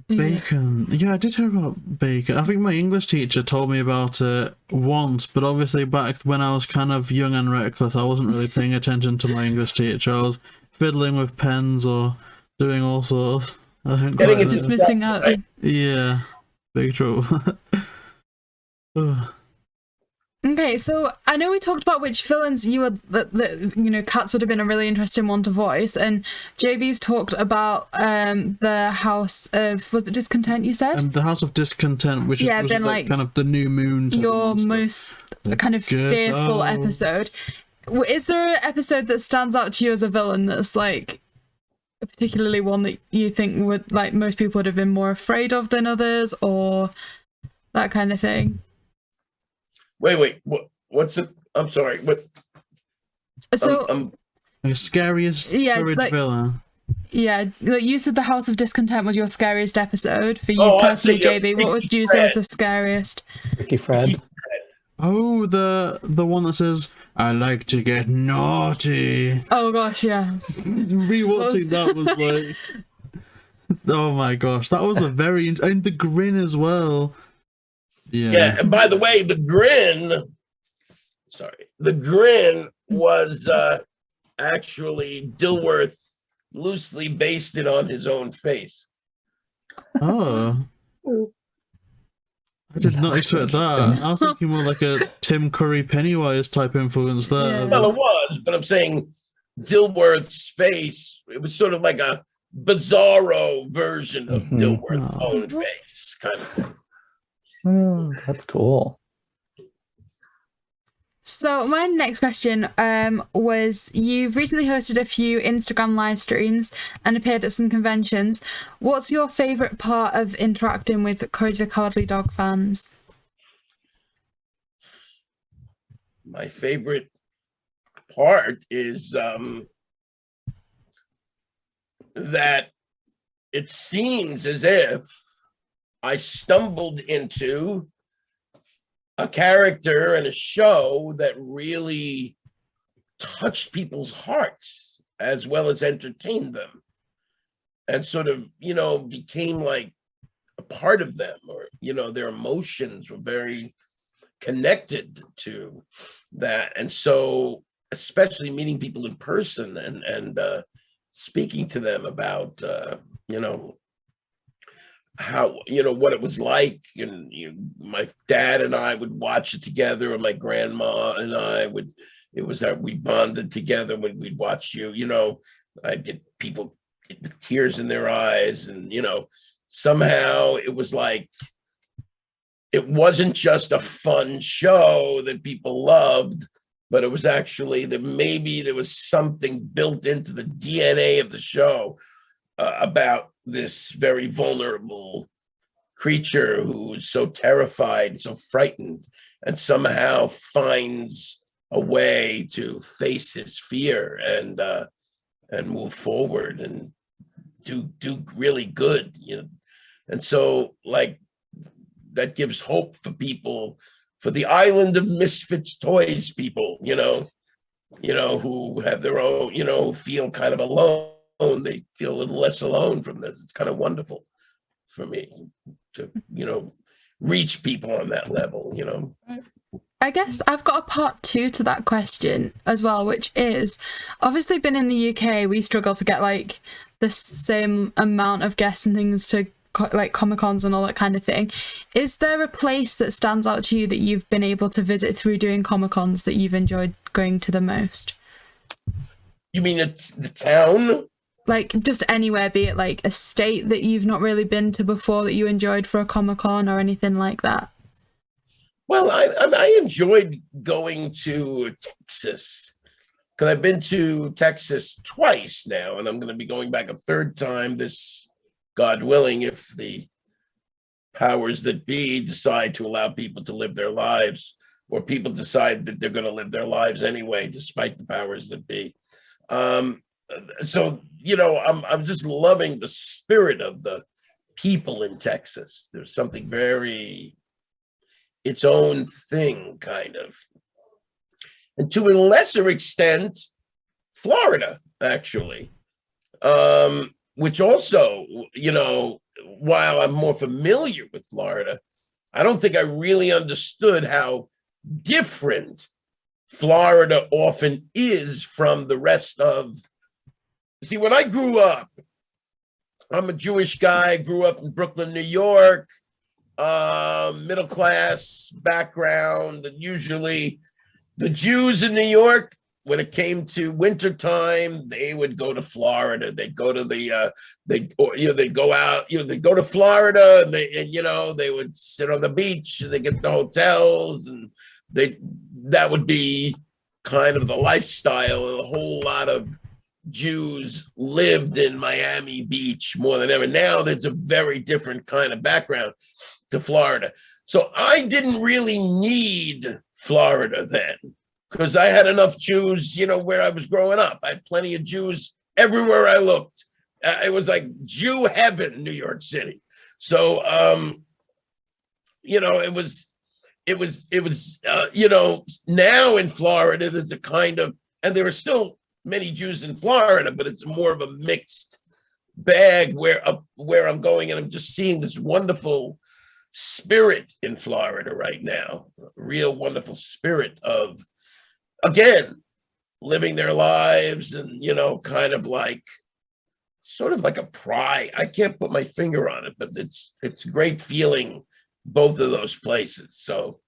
Bacon. Yeah, I did hear about Bacon. I think my English teacher told me about it once, but obviously back when I was kind of young and reckless, I wasn't really paying attention to my English teacher. I was fiddling with pens or doing all sorts. I think Just missing out. Right? Yeah, big trouble. Ugh. Okay, so I know we talked about which villains you would, Cats would have been a really interesting one to voice, and JayBee's talked about the House of, was it Discontent, you said? The House of Discontent, which was like kind of the new moon. Your most kind of fearful episode. Is there an episode that stands out to you as a villain that's like particularly one that you think would, like, most people would have been more afraid of than others, or that kind of thing? Wait, what's it? I'm sorry. What? So the scariest Courage villain. Yeah, like you said, the House of Discontent was your scariest episode for you personally, JayBee. What would you say was the scariest? Ricky Fred. Oh, the one that says, I like to get naughty. Oh gosh, yes. Rewatching that was like, oh my gosh, that was a very and the grin as well. Yeah, and by the way, the grin was actually Dilworth loosely based it on his own face. Oh. I did not expect that. I was thinking more like a Tim Curry Pennywise type influence there. Yeah. Well, it was, but I'm saying Dilworth's face, it was sort of like a bizarro version of Dilworth's own face, kind of thing. Oh, that's cool. So my next question was, you've recently hosted a few Instagram live streams and appeared at some conventions. What's your favourite part of interacting with Courage the Cowardly Dog fans? My favorite part is that it seems as if I stumbled into a character and a show that really touched people's hearts as well as entertained them, and sort of, became like a part of them, or, their emotions were very connected to that. And so, especially meeting people in person and speaking to them about, how, what it was like. And my dad and I would watch it together, and my grandma and I would, it was that we bonded together when we'd watch you. I'd get people with tears in their eyes, and somehow it was like, it wasn't just a fun show that people loved, but it was actually that maybe there was something built into the DNA of the show about this very vulnerable creature who is so terrified, so frightened, and somehow finds a way to face his fear and move forward and do really good. And so, like, that gives hope for people, for the island of misfits toys people, who have their own, who feel kind of alone. They feel a little less alone from this. It's kind of wonderful for me to, reach people on that level, I guess I've got a part 2 to that question as well, which is, obviously been in the UK, we struggle to get like the same amount of guests and things to like Comic-Cons and all that kind of thing. Is there a place that stands out to you that you've been able to visit through doing Comic-Cons that you've enjoyed going to the most? You mean it's the town? Like just anywhere, be it like a state that you've not really been to before that you enjoyed for a Comic-Con or anything like that? Well, I enjoyed going to Texas, because I've been to Texas twice now, and I'm going to be going back a third time this, God willing, if the powers that be decide to allow people to live their lives, or people decide that they're going to live their lives anyway, despite the powers that be. So, I'm just loving the spirit of the people in Texas. There's something very its own thing, kind of. And to a lesser extent, Florida, actually, which also, while I'm more familiar with Florida, I don't think I really understood how different Florida often is from the rest of. See, when I grew up, I'm a Jewish guy, grew up in Brooklyn, New York, middle class background. And usually the Jews in New York, when it came to wintertime, they would go to Florida. They'd go to they'd go out, they'd go to Florida, and they would sit on the beach, and they get the hotels, and that would be kind of the lifestyle. A whole lot of Jews lived in Miami Beach more than ever. Now there's a very different kind of background to Florida. So I didn't really need Florida then, because I had enough Jews, where I was growing up. I had plenty of Jews everywhere I looked. It was like Jew heaven, New York City. So, it was you know, now in Florida there's a kind of, and there are still many Jews in Florida, but it's more of a mixed bag where I'm going, and I'm just seeing this wonderful spirit in Florida right now, a real wonderful spirit of, again, living their lives, and you know, kind of like sort of like a pride. I can't put my finger on it, but it's great feeling both of those places. So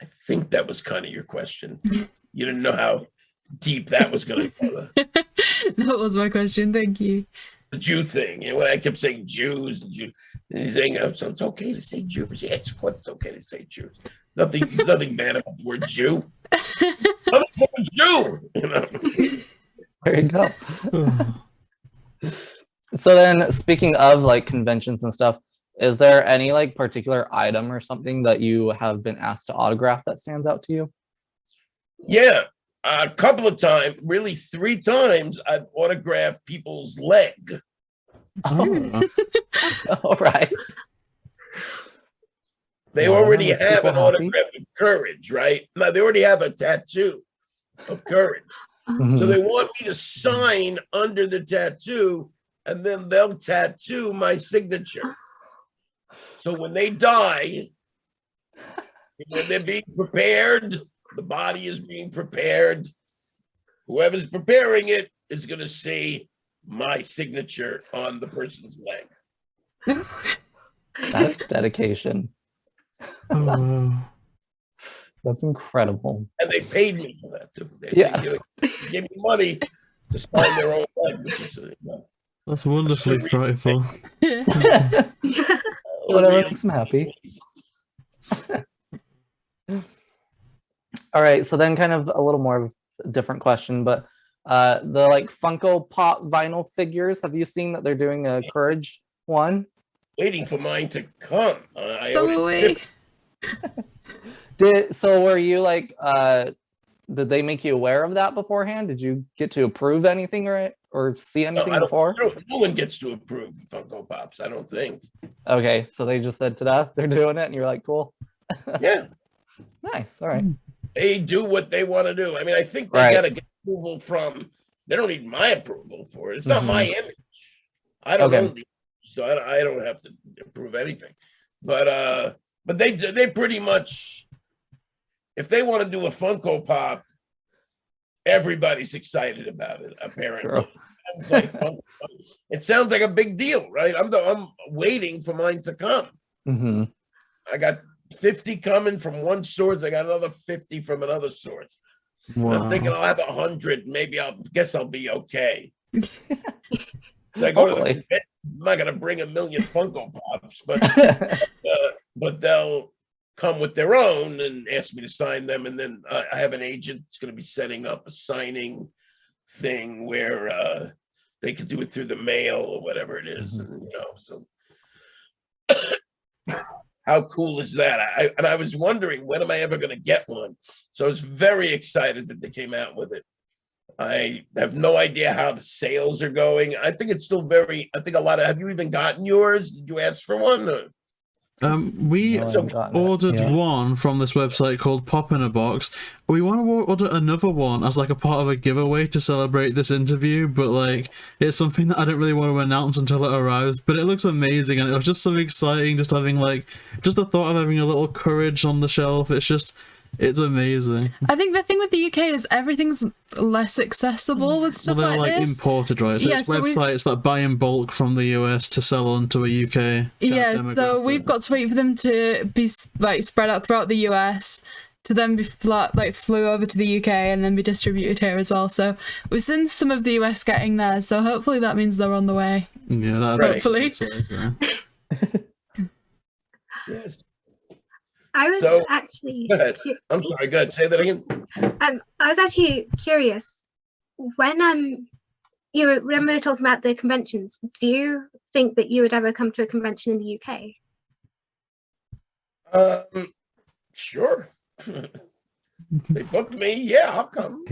I think that was kind of your question. You didn't know how deep that was going to go. That was my question. Thank you. The Jew thing. You know, when I kept saying Jews and Jews, and he's saying, so it's okay to say Jews. Yeah, of course it's okay to say Jews. Nothing bad about the word Jew. I'm a Jew. You know? There you go. So then, speaking of like conventions and stuff, is there any like particular item or something that you have been asked to autograph that stands out to you? Yeah, a couple of times, really 3 times, I've autographed people's leg. Oh. All right. They Wow, already makes have people an happy. autograph of courage, right? Now they already have a tattoo of courage. Mhm. So they want me to sign under the tattoo, and then they'll tattoo my signature. So when they die, when they're being prepared, the body is being prepared. Whoever's preparing it is going to see my signature on the person's leg. That's dedication. Oh, wow. That's incredible. And they paid me for that too. They gave me money to sign their own leg, which is That's wonderfully frightful. Whatever makes them happy. All right, so then kind of a little more of a different question, but the like Funko Pop vinyl figures, have you seen that they're doing a Courage one? Waiting for mine to come. I Go already away. So were you like, did they make you aware of that beforehand? Did you get to approve anything or see anything before? No one gets to approve Funko Pops, I don't think. Okay, so they just said, ta-da, they're doing it, and you're like, cool. Yeah, Nice, all right. they do what they want to do. I mean, I think they got to get approval from, they don't need my approval for it. It's not my image. I don't own the, so I don't have to approve anything. But they pretty much, if they want to do a Funko Pop, everybody's excited about it, apparently. Sure. It sounds like a big deal, right? I'm waiting for mine to come. Mm-hmm. I got 50 coming from one source. I got another 50 from another source. Wow. I'm thinking I'll have 100. Maybe I'll be okay. So I go to the convention. I'm not gonna bring 1 million Funko Pops, but they'll come with their own and ask me to sign them. And then I have an agent that's going to be setting up a signing thing where they could do it through the mail or whatever it is. And, you know, so how cool is that? I was wondering, when am I ever going to get one? So I was very excited that they came out with it. I have no idea how the sales are going. I think it's still have you even gotten yours? Did you ask for one? Or? We ordered one from this website called Pop in a Box. We want to order another one as like a part of a giveaway to celebrate this interview, but like it's something that I don't really want to announce until it arrives. But it looks amazing, and it was just so exciting just having just the thought of having a little Courage on the shelf. It's amazing. I think the thing with the UK is everything's less accessible with stuff They're like this. Imported, right? So it's websites that buy in bulk from the US to sell on to a UK. So we've got to wait for them to be like spread out throughout the US, to then be flew over to the UK and then be distributed here as well. So we've seen some of the US getting there. So hopefully that means they're on the way. Yeah, that hopefully. Yes. I was actually. Go ahead. I'm sorry. Go ahead. Say that again. I was actually curious when when we were talking about the conventions. Do you think that you would ever come to a convention in the UK? Sure. They booked me. Yeah, I'll come.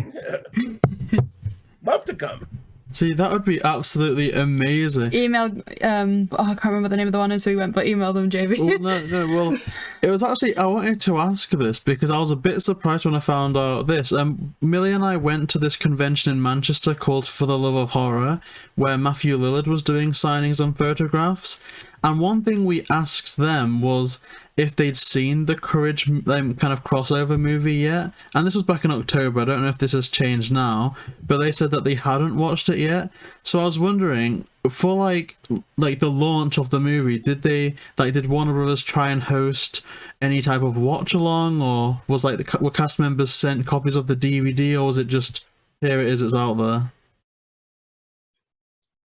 Love to come. See, that would be absolutely amazing. Email, I can't remember the name of the one, so we went, but email them, JayBee. Well, no, well, It was actually, I wanted to ask this because I was a bit surprised when I found out this. Millie and I went to this convention in Manchester called For the Love of Horror, where Matthew Lillard was doing signings and photographs. And one thing we asked them was if they'd seen the Courage kind of crossover movie yet. And this was back in October. I don't know if this has changed now, but they said that they hadn't watched it yet. So I was wondering, for like the launch of the movie, did Warner Brothers try and host any type of watch along, or was were cast members sent copies of the DVD, or was it just here it is, it's out there?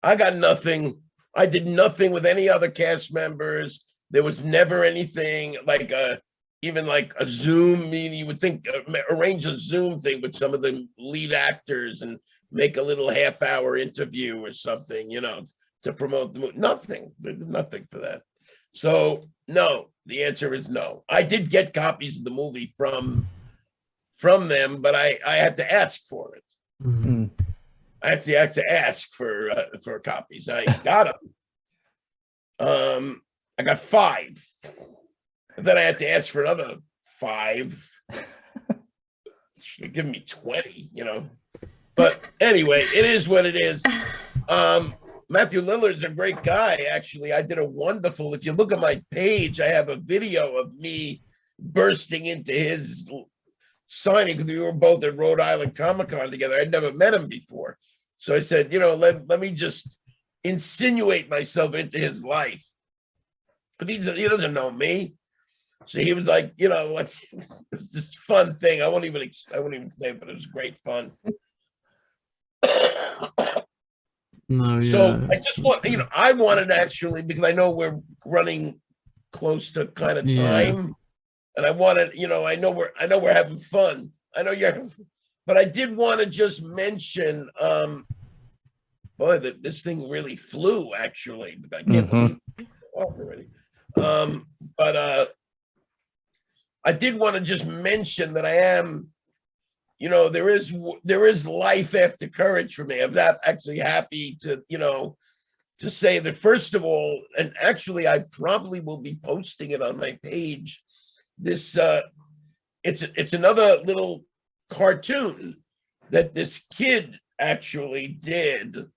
I got nothing. I did nothing with any other cast members. There was never anything like even like a Zoom meeting. You would think arrange a Zoom thing with some of the lead actors and make a little half-hour interview or something, to promote the movie. Nothing. There's nothing for that. So no, the answer is no. I did get copies of the movie from them, but I had to ask for it. Mm-hmm. I had to ask for copies. I got them. I got 5. And then I had to ask for another 5. Should have given me 20, But anyway, it is what it is. Matthew Lillard's a great guy, actually. I did a wonderful, if you look at my page, I have a video of me bursting into his signing because we were both at Rhode Island Comic-Con together. I'd never met him before. So I said, let me just insinuate myself into his life. But he doesn't know me. So he was like, it was this fun thing. I won't even say it, but it was great fun. No, yeah. So I just want, I wanted actually, because I know we're running close to kind of time, and I wanted, I know we're having fun. I know you're having fun, but I did want to just mention, boy, this thing really flew actually. I can't believe it's off already. But I did want to just mention that I am, there is life after Courage for me. I'm not actually happy to say that, first of all, and actually I probably will be posting it on my page. This it's another little cartoon that this kid actually did.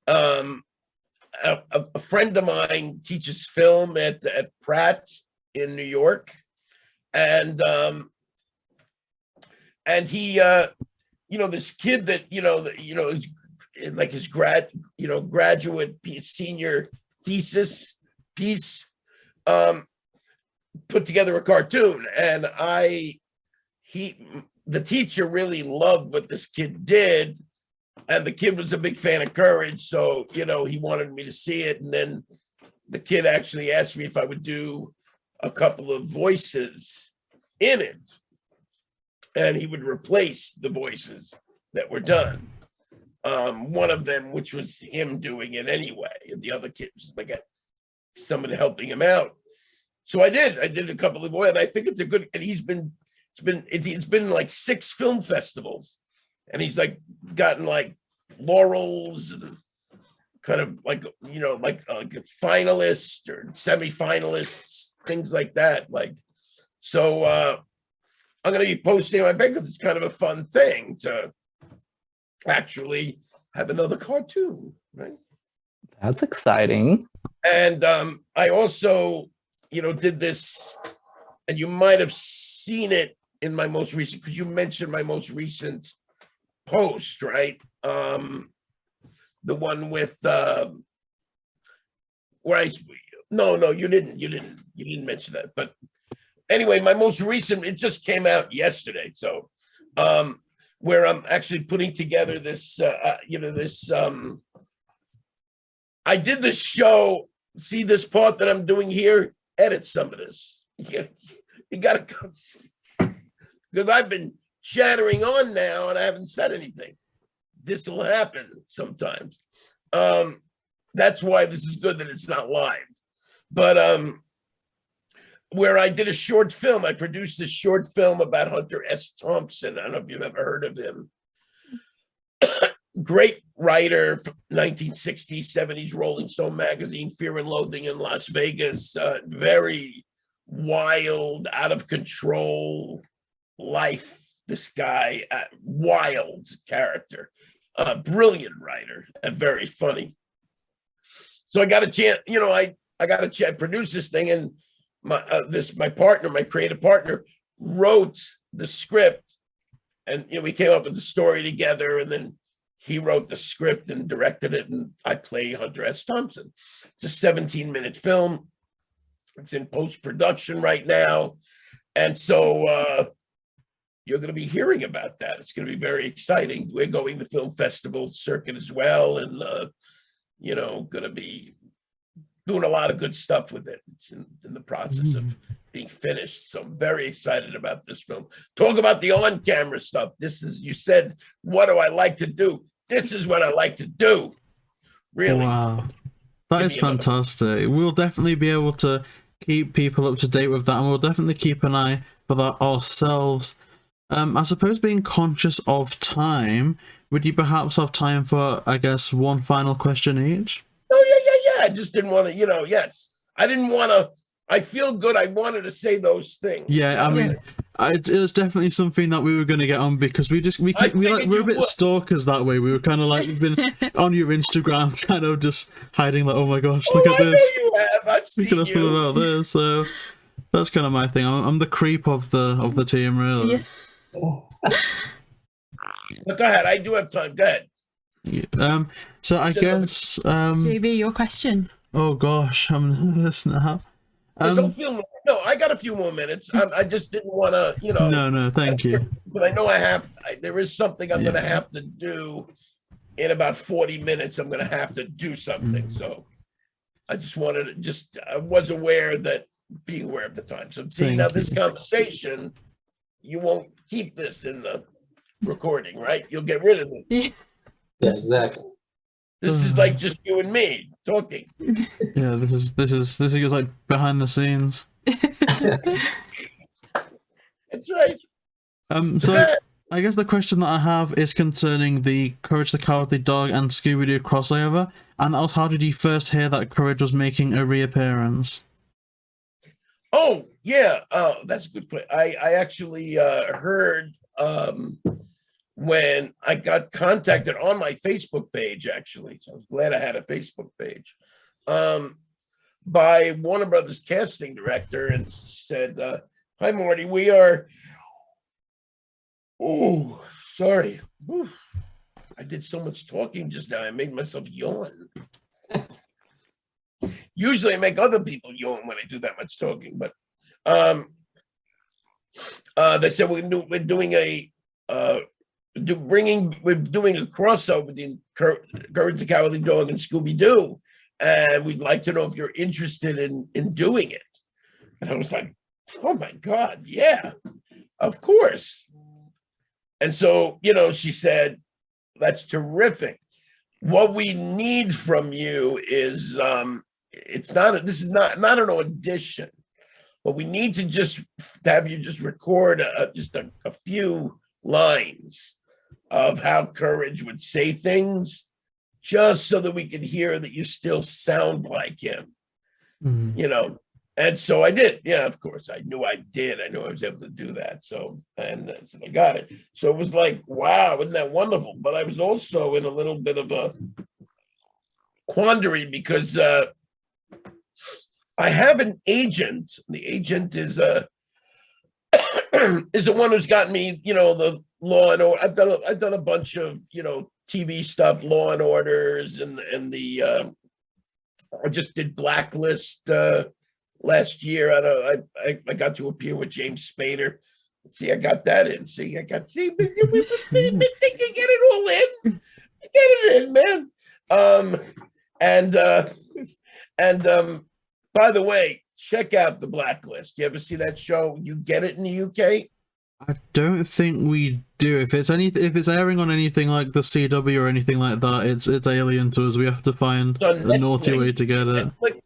A friend of mine teaches film at Pratt in New York, and he, this kid that like his graduate senior thesis piece, put together a cartoon, and the teacher really loved what this kid did. And the kid was a big fan of Courage, so, he wanted me to see it. And then the kid actually asked me if I would do a couple of voices in it. And he would replace the voices that were done. One of them, which was him doing it anyway, and the other kid was like someone helping him out. So I did a couple of voices, and I think it's a good, and he's been like 6 film festivals. And he's like gotten like laurels and kind of like, like a finalist or semi-finalists, things like that. So I'm going to be posting on my page because it's kind of a fun thing to actually have another cartoon, right? That's exciting. And I also, did this, and you might have seen it in my most recent, because you mentioned my most recent post, right? The one with where you didn't mention that. But anyway, my most recent, it just came out yesterday. So where I'm actually putting together this I did this show. See this part that I'm doing here? Edit some of this. You gotta go, because I've been chattering on now and I haven't said anything. This will happen sometimes. That's why this is good that it's not live. But where I did a short film, I produced a short film about Hunter S. Thompson. I don't know if you've ever heard of him. Great writer, 1960s, 70s, Rolling Stone magazine, Fear and Loathing in Las Vegas. Very wild, out of control life. This guy, wild character, brilliant writer and very funny. So I got a chance, I got a chance. I produced this thing, and my partner, my creative partner, wrote the script, and we came up with the story together, and then he wrote the script and directed it, and I play Hunter S. Thompson. It's a 17-minute film. It's in post-production right now, and so you're going to be hearing about that. It's going to be very exciting. We're going to the film festival circuit as well, and going to be doing a lot of good stuff with it. It's in the process of being finished. So I'm very excited about this film. Talk about the on-camera stuff. You said, what do I like to do? This is what I like to do. Really. Wow. That is fantastic. We'll definitely be able to keep people up to date with that, and we'll definitely keep an eye for that ourselves. I suppose, being conscious of time, would you perhaps have time for, I guess, one final question each? Oh, yeah. I just didn't want to, yes. I didn't want to, I feel good. I wanted to say those things. Yeah, I mean, it was definitely something that we were going to get on, because we're a bit stalkers that way. We were kind of like, we've been on your Instagram, kind of just hiding like, oh my gosh, look at this. I know you have. I've seen we could have stuff about this. So that's kind of my thing. I'm the creep of the team, really. Yeah. But go ahead. I do have time. Go ahead. Yeah. So I guess JayBee, your question. Oh gosh, I'm nervous now. Don't feel no. I got a few more minutes. I just didn't want to, No, thank you. But I know there is something I'm going to have to do in about 40 minutes. I'm going to have to do something. So I just wanted to I was being aware of the time. So see, now this conversation, you won't keep this in the recording, right? You'll get rid of this. Yeah, exactly. This is like just you and me talking. Yeah, this is like behind the scenes. That's right. So I guess the question that I have is concerning the Courage the Cowardly Dog and Scooby-Doo crossover, and that was, how did you first hear that Courage was making a reappearance? Oh, yeah. That's a good point. I actually heard when I got contacted on my Facebook page, actually. So I was glad I had a Facebook page, by Warner Brothers casting director, and said, hi, Marty, we are... Oh, sorry. Oof. I did so much talking just now. I made myself yawn. Usually I make other people yawn when I do that much talking, but they said we're doing a crossover between Courage the Cowardly Dog and Scooby-Doo, and we'd like to know if you're interested in doing it. And I was like, oh my God, yeah, of course. And so, she said, that's terrific. What we need from you is, this is not an audition, but we need to just have you just record just a few lines of how Courage would say things, just so that we can hear that you still sound like him, And so I did. Yeah, of course. I knew I did. I knew I was able to do that. So I got it. So it was like, wow, isn't that wonderful? But I was also in a little bit of a quandary, because I have an agent. The agent is the one who's gotten me, the Law and Order. I've done a bunch of, TV stuff, Law and Orders, and the I just did Blacklist last year. I got to appear with James Spader. See, I got that in. See, I think I get it all in. I get it in, man. By the way, check out the Blacklist. You ever see that show? You get it in the UK? I don't think we do. If it's airing on anything like the CW or anything like that, it's alien to us. We have to find a naughty way to get it. Netflix.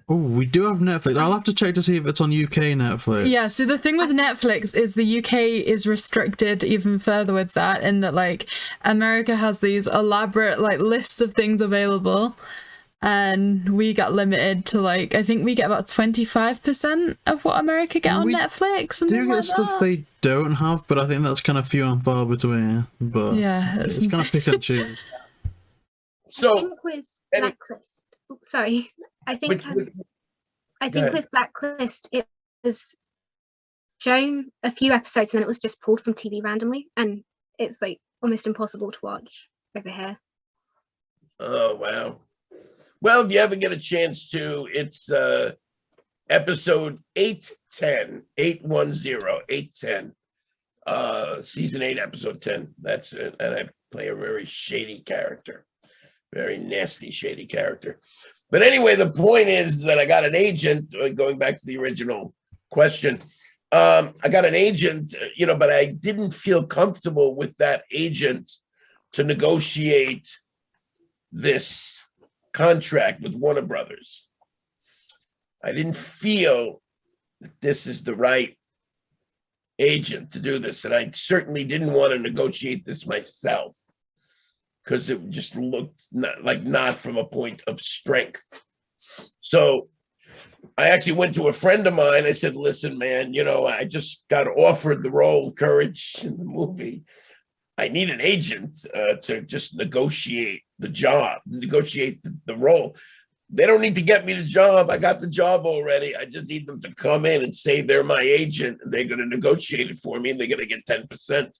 Oh, we do have Netflix. I'll have to check to see if it's on UK Netflix. Yeah, so the thing with Netflix is the UK is restricted even further with that, in that, like, America has these elaborate, like, lists of things available, and we got limited to like, I think we get about 25% of what America get on We Netflix. Do get stuff they don't have, but I think that's kind of few and far between. But yeah, it's kind of pick and choose. So I think with Blacklist, sorry, I think with Blacklist it was shown a few episodes and then it was just pulled from TV randomly, and it's like almost impossible to watch over here. Oh wow. Well, if you ever get a chance to, it's episode 810, 810, season 8, episode 10. That's it. And I play a very shady character, very nasty, shady character. But anyway, the point is that I got an agent, going back to the original question. I got an agent, but I didn't feel comfortable with that agent to negotiate this contract with Warner Brothers. I didn't feel that this is the right agent to do this, and I certainly didn't want to negotiate this myself because it just looked not from a point of strength. So I actually went to a friend of mine. I said, listen, man, I just got offered the role of Courage in the movie. I need an agent to just negotiate the job, negotiate the role. They don't need to get me the job. I got the job already. I just need them to come in and say they're my agent and they're going to negotiate it for me and they're going to get 10%.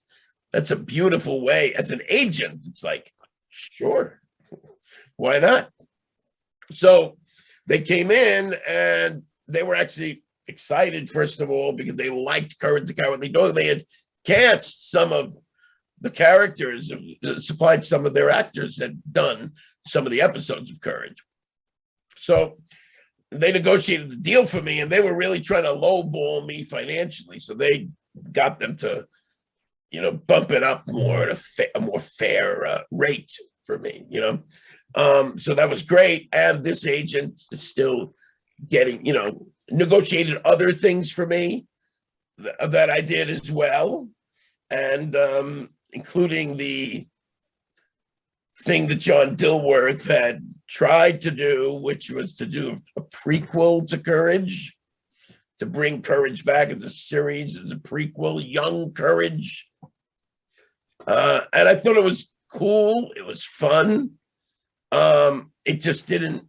That's a beautiful way. As an agent, it's like, sure, why not? So they came in and they were actually excited, first of all, because they liked Courage the Cowardly Dog. They had cast some of the characters, supplied some of their actors, had done some of the episodes of Courage. So they negotiated the deal for me, and they were really trying to lowball me financially. So they got them to, bump it up more at a more fair rate for me, So that was great. And this agent is still getting, negotiated other things for me that I did as well. And including the thing that John Dilworth had tried to do, which was to do a prequel to Courage, to bring Courage back as a series, as a prequel, Young Courage. And I thought it was cool. It was fun. It just didn't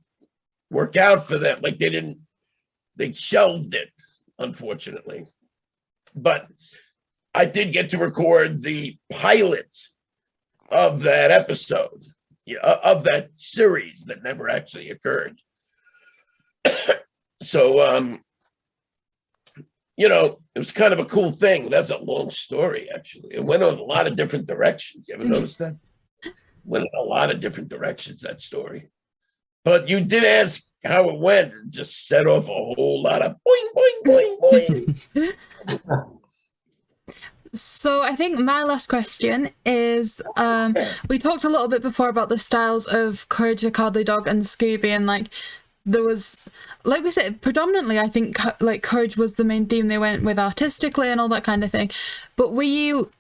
work out for them. Like they shelved it, unfortunately. But I did get to record the pilot of that episode, of that series that never actually occurred. So, it was kind of a cool thing. That's a long story, actually. It went in a lot of different directions. You ever notice that? Went in a lot of different directions, that story. But you did ask how it went, and just set off a whole lot of boing, boing, boing, boing. So I think my last question is, we talked a little bit before about the styles of Courage the Cowardly Dog and Scooby, and there was, like we said, predominantly I think Courage was the main theme they went with artistically and all that kind of thing. But were you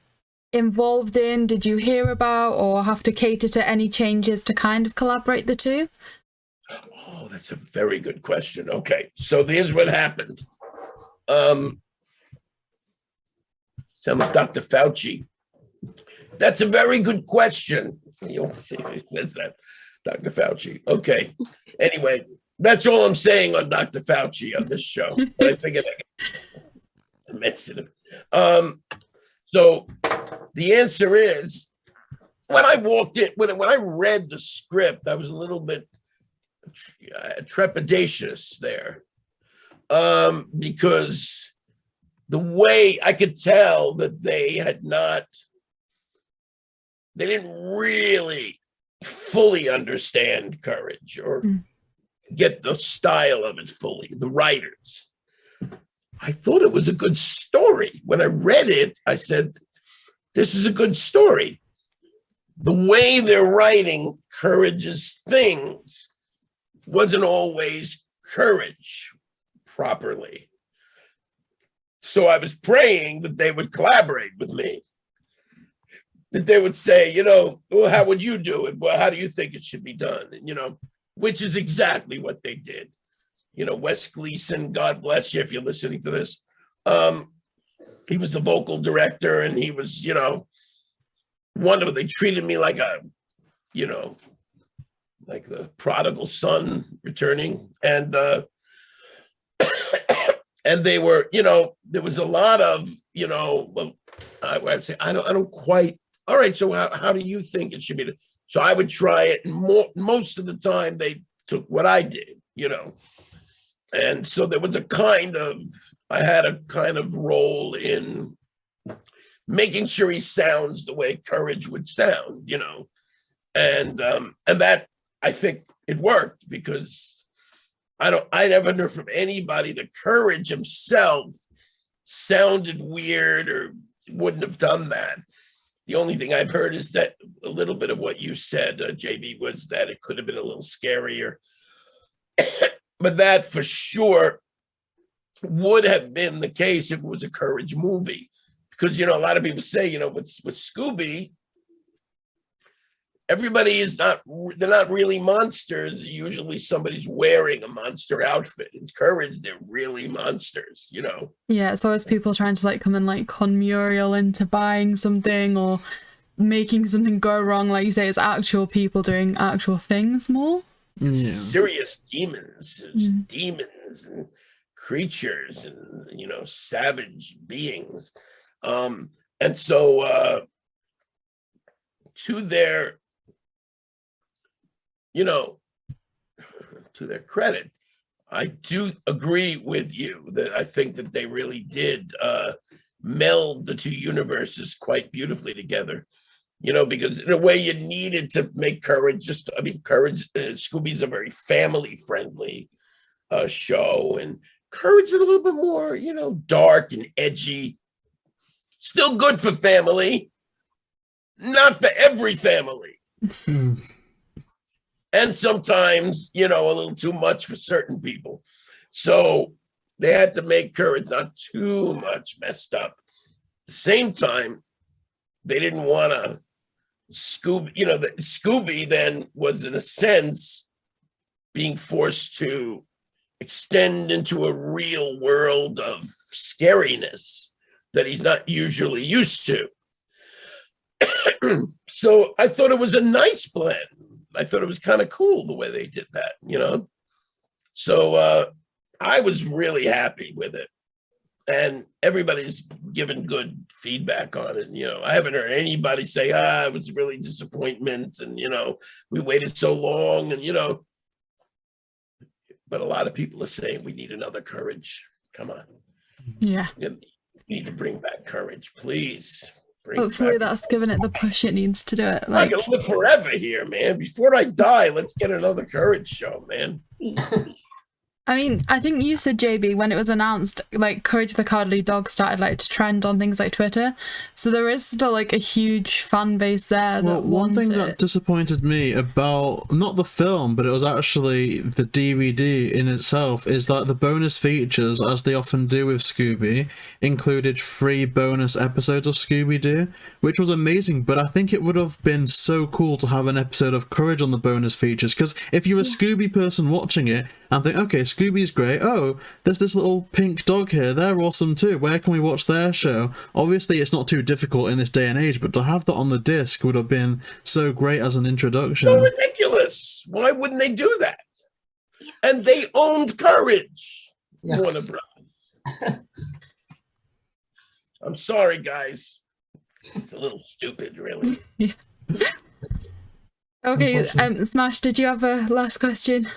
involved in, did you hear about or have to cater to any changes to kind of collaborate the two? Oh, that's a very good question. Okay, so here's what happened. Some of Dr. Fauci. That's a very good question. You says that, Dr. Fauci. Okay. Anyway, that's all I'm saying on Dr. Fauci on this show. I figured I could mention him. So the answer is, when I walked in, when I read the script, I was a little bit trepidatious there, because the way I could tell that they didn't really fully understand Courage or get the style of it fully, the writers. I thought it was a good story. When I read it, I said, this is a good story. The way they're writing Courage's things wasn't always Courage properly. So I was praying that they would collaborate with me, that they would say, well, how would you do it? Well, how do you think it should be done? And, which is exactly what they did. You know, Wes Gleason, God bless you if you're listening to this. He was the vocal director, and he was, you know, wonderful. They treated me like a, you know, like the prodigal son returning. And and they were, you know, there was a lot of, you know, well, I would say, I don't quite, all right, so how do you think it should be? So I would try it, and most of the time they took what I did, you know. And so there was I had a kind of role in making sure he sounds the way Courage would sound, you know. And that, I think it worked, because I never knew from anybody that Courage himself sounded weird or wouldn't have done that. The only thing I've heard is that a little bit of what you said, JayBee, was that it could have been a little scarier. But that for sure would have been the case if it was a Courage movie. Because, you know, a lot of people say, you know, with Scooby, everybody is they're not really monsters. Usually somebody's wearing a monster outfit. In Courage, they're really monsters, you know? Yeah, it's always people trying to like come and like con Muriel into buying something or making something go wrong. Like you say, it's actual people doing actual things more. Yeah. Serious demons, demons and creatures and, you know, savage beings. And so to their, you know, to their credit, I do agree with you that I think that they really did meld the two universes quite beautifully together. You know, because in a way you needed to make Courage Courage, Scooby's a very family-friendly show, and Courage is a little bit more, you know, dark and edgy. Still good for family, not for every family. And sometimes, you know, a little too much for certain people. So they had to make Courage not too much messed up. At the same time, they didn't want to Scooby, you know, Scooby then was in a sense being forced to extend into a real world of scariness that he's not usually used to. So I thought it was a nice blend. I thought it was kind of cool the way they did that, you know? So I was really happy with it. And everybody's given good feedback on it. You know, I haven't heard anybody say, it was really disappointment. And, you know, we waited so long and, you know, but a lot of people are saying we need another Courage. Come on. Yeah. You need to bring back Courage, please. Hopefully that's given it the push it needs to do it. I can live forever here, man. Before I die, let's get another Courage show, man. I mean, I think you said, JayBee, when it was announced, like Courage the Cowardly Dog started like to trend on things like Twitter. So there is still like a huge fan base there. Well, one thing that disappointed me about not the film, but it was actually the DVD in itself, is that the bonus features, as they often do with Scooby, included 3 bonus episodes of Scooby-Doo, which was amazing. But I think it would have been so cool to have an episode of Courage on the bonus features, because if you're a Scooby person watching it and think, okay, Scooby's great. Oh, there's this little pink dog here. They're awesome too. Where can we watch their show? Obviously, it's not too difficult in this day and age, but to have that on the disc would have been so great as an introduction. So ridiculous. Why wouldn't they do that? And they owned Courage. Yeah. Warner Bros. I'm sorry, guys. It's a little stupid, really. Yeah. Okay, Smash, did you have a last question?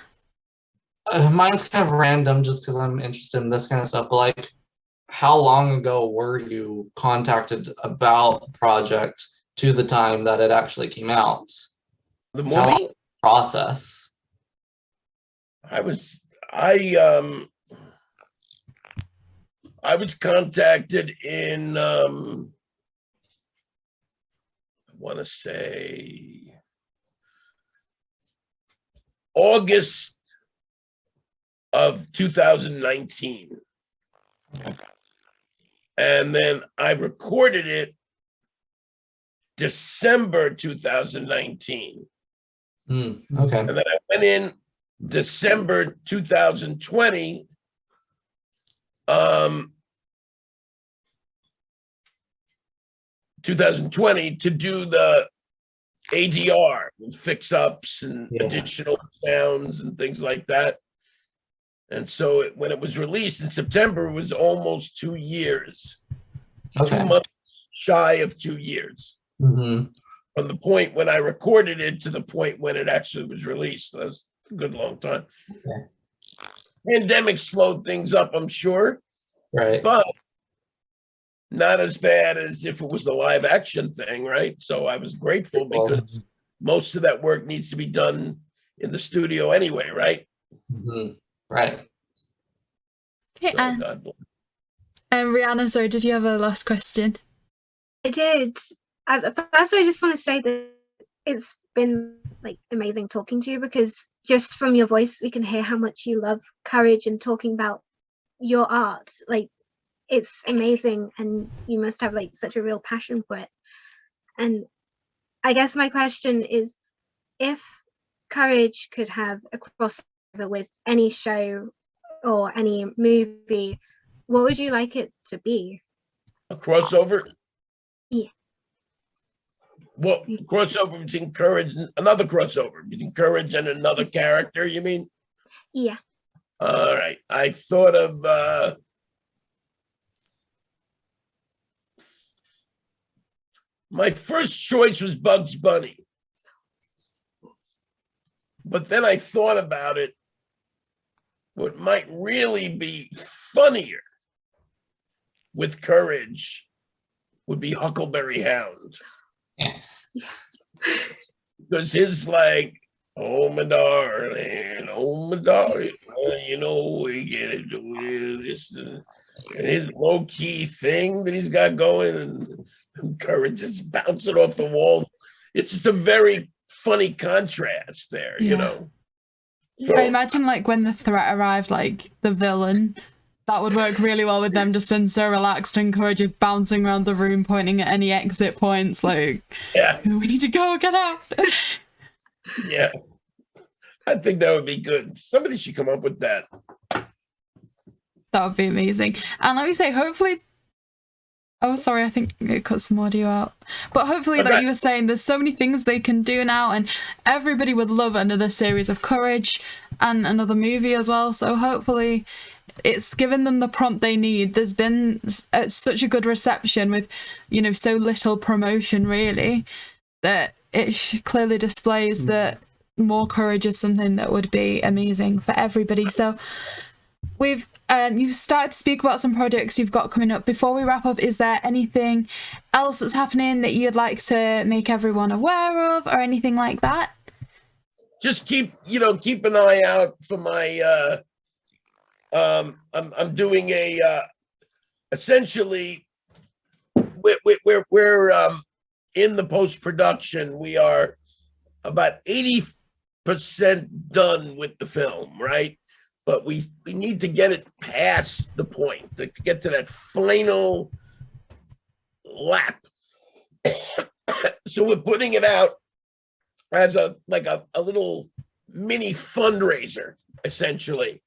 Mine's kind of random just because I'm interested in this kind of stuff, but like, how long ago were you contacted about the project to the time that it actually came out? The movie process. I was contacted in I want to say August of 2019. And then I recorded it December 2019. Okay. And then I went in December 2020, 2020 to do the ADR, fix-ups and additional sounds and things like that. And so when it was released in September, it was almost 2 years. Okay. 2 months shy of 2 years. Mm-hmm. From the point when I recorded it to the point when it actually was released. That was a good long time. Okay. Pandemic slowed things up, I'm sure. Right. But not as bad as if it was a live action thing, right? So I was grateful because most of that work needs to be done in the studio anyway, right? Mm-hmm. Right. Okay, So, and God bless. Rhianna, sorry, did you have a last question? I did. First, I just want to say that it's been like amazing talking to you, because just from your voice, we can hear how much you love courage and talking about your art. Like, it's amazing, and you must have like such a real passion for it. And I guess my question is, if Courage could have a crossover with any show or any movie, what would you like it to be? A crossover? Yeah. Well, crossover between Courage, another crossover between Courage and another character, you mean? Yeah. All right. I thought of my first choice was Bugs Bunny. But then I thought about it. What might really be funnier with Courage would be Huckleberry Hound. Because his like, oh my darling, you know, we get it with this, and his low-key thing that he's got going, and Courage is bouncing off the wall. It's just a very funny contrast there, you know. So, I imagine like when the threat arrived, like the villain, that would work really well with them just being so relaxed, and Courage is bouncing around the room pointing at any exit points like, yeah, we need to go, get out. yeah. I think that would be good. Somebody should come up with that. That would be amazing. And let me say, hopefully, oh sorry, I think it cut some audio out. But hopefully, like you were saying, there's so many things they can do now, and everybody would love another series of Courage and another movie as well. So hopefully it's given them the prompt they need. There's been such a good reception with, you know, so little promotion really, that it clearly displays that more Courage is something that would be amazing for everybody. So we've you've started to speak about some projects you've got coming up. Before we wrap up, is there anything else that's happening that you'd like to make everyone aware of, or anything like that? Just keep an eye out for my I'm doing a essentially we're in the post-production. We are about 80% done with the film, right? But we need to get it past the point, to get to that final lap. So we're putting it out as a little mini fundraiser, essentially,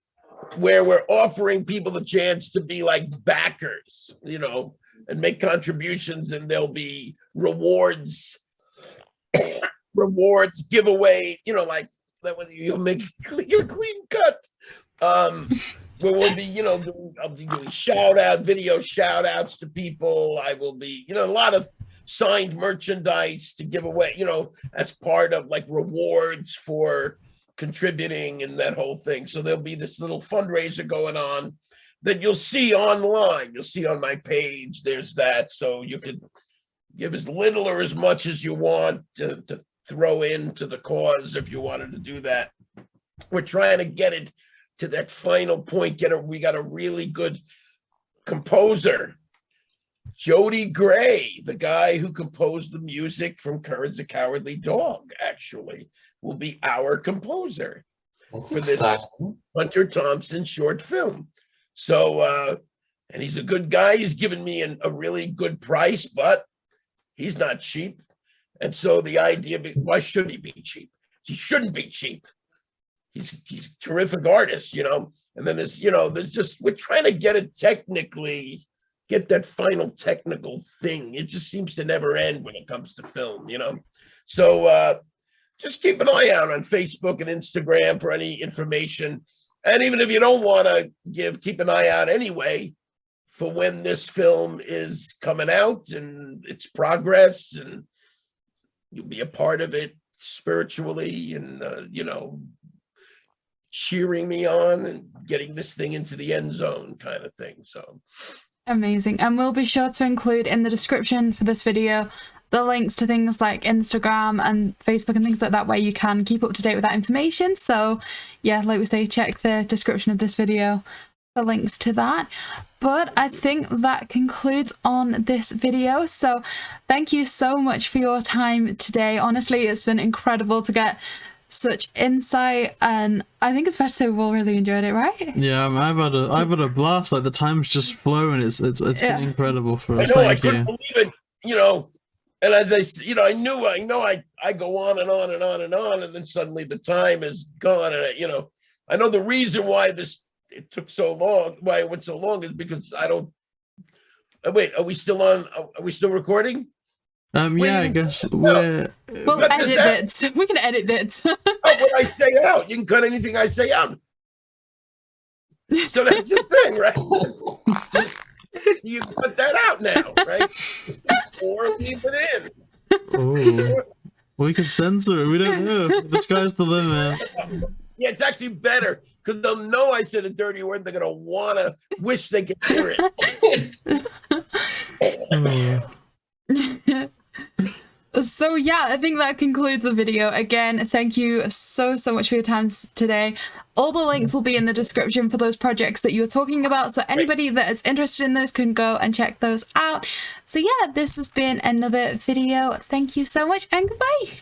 where we're offering people the chance to be like backers, you know, and make contributions, and there'll be rewards giveaway, you know, like that whether you'll make your clean cut. Where we'll be, you know, I'll be doing video shout outs to people. I will be, you know, a lot of signed merchandise to give away, you know, as part of like rewards for contributing and that whole thing. So there'll be this little fundraiser going on that you'll see online. You'll see on my page. There's that. So you could give as little or as much as you want to throw into the cause if you wanted to do that. We're trying to get it to that final point. We got a really good composer, Jody Gray, the guy who composed the music from Courage the Cowardly Dog, actually, will be our composer for this Hunter Thompson short film. So, and he's a good guy. He's given me a really good price, but he's not cheap. And so the idea, why should he be cheap? He shouldn't be cheap. he's a terrific artist, you know. And then there's, you know, there's just, we're trying to get it technically, get that final technical thing. It just seems to never end when it comes to film, you know. So just keep an eye out on Facebook and Instagram for any information. And even if you don't want to keep an eye out anyway for when this film is coming out and its progress, and you'll be a part of it spiritually and, you know, cheering me on and getting this thing into the end zone kind of thing. So amazing. And we'll be sure to include in the description for this video the links to things like Instagram and Facebook and things like that, where you can keep up to date with that information. So yeah, like we say, check the description of this video for links to that. But I think that concludes on this video. So thank you so much for your time today. Honestly, it's been incredible to get such insight, and I think it's fair to say we've all really enjoyed it, right? Yeah, I've had a blast. Like, the time's just flown. It's been incredible for us. I know, Thank I couldn't you. believe it, you know. And as I said, you know, I know I go on and on and on and on, and then suddenly the time is gone. And you know, I know the reason why it took so long, why it went so long, is because I don't. Wait, are we still on? Are we still recording? Yeah, I guess we'll edit bits. We can edit bits. Oh, what I say out, you can cut anything I say out. So that's the thing, right? You put that out now, right? Or leave it in. Oh, we can censor it. We don't know. The sky's the limit. Yeah, it's actually better because they'll know I said a dirty word. They're gonna wanna wish they could hear it. So yeah, I think that concludes the video. Again, thank you so much for your time today. All the links will be in the description for those projects that you were talking about, so anybody that is interested in those can go and check those out. So yeah, this has been another video. Thank you so much and goodbye.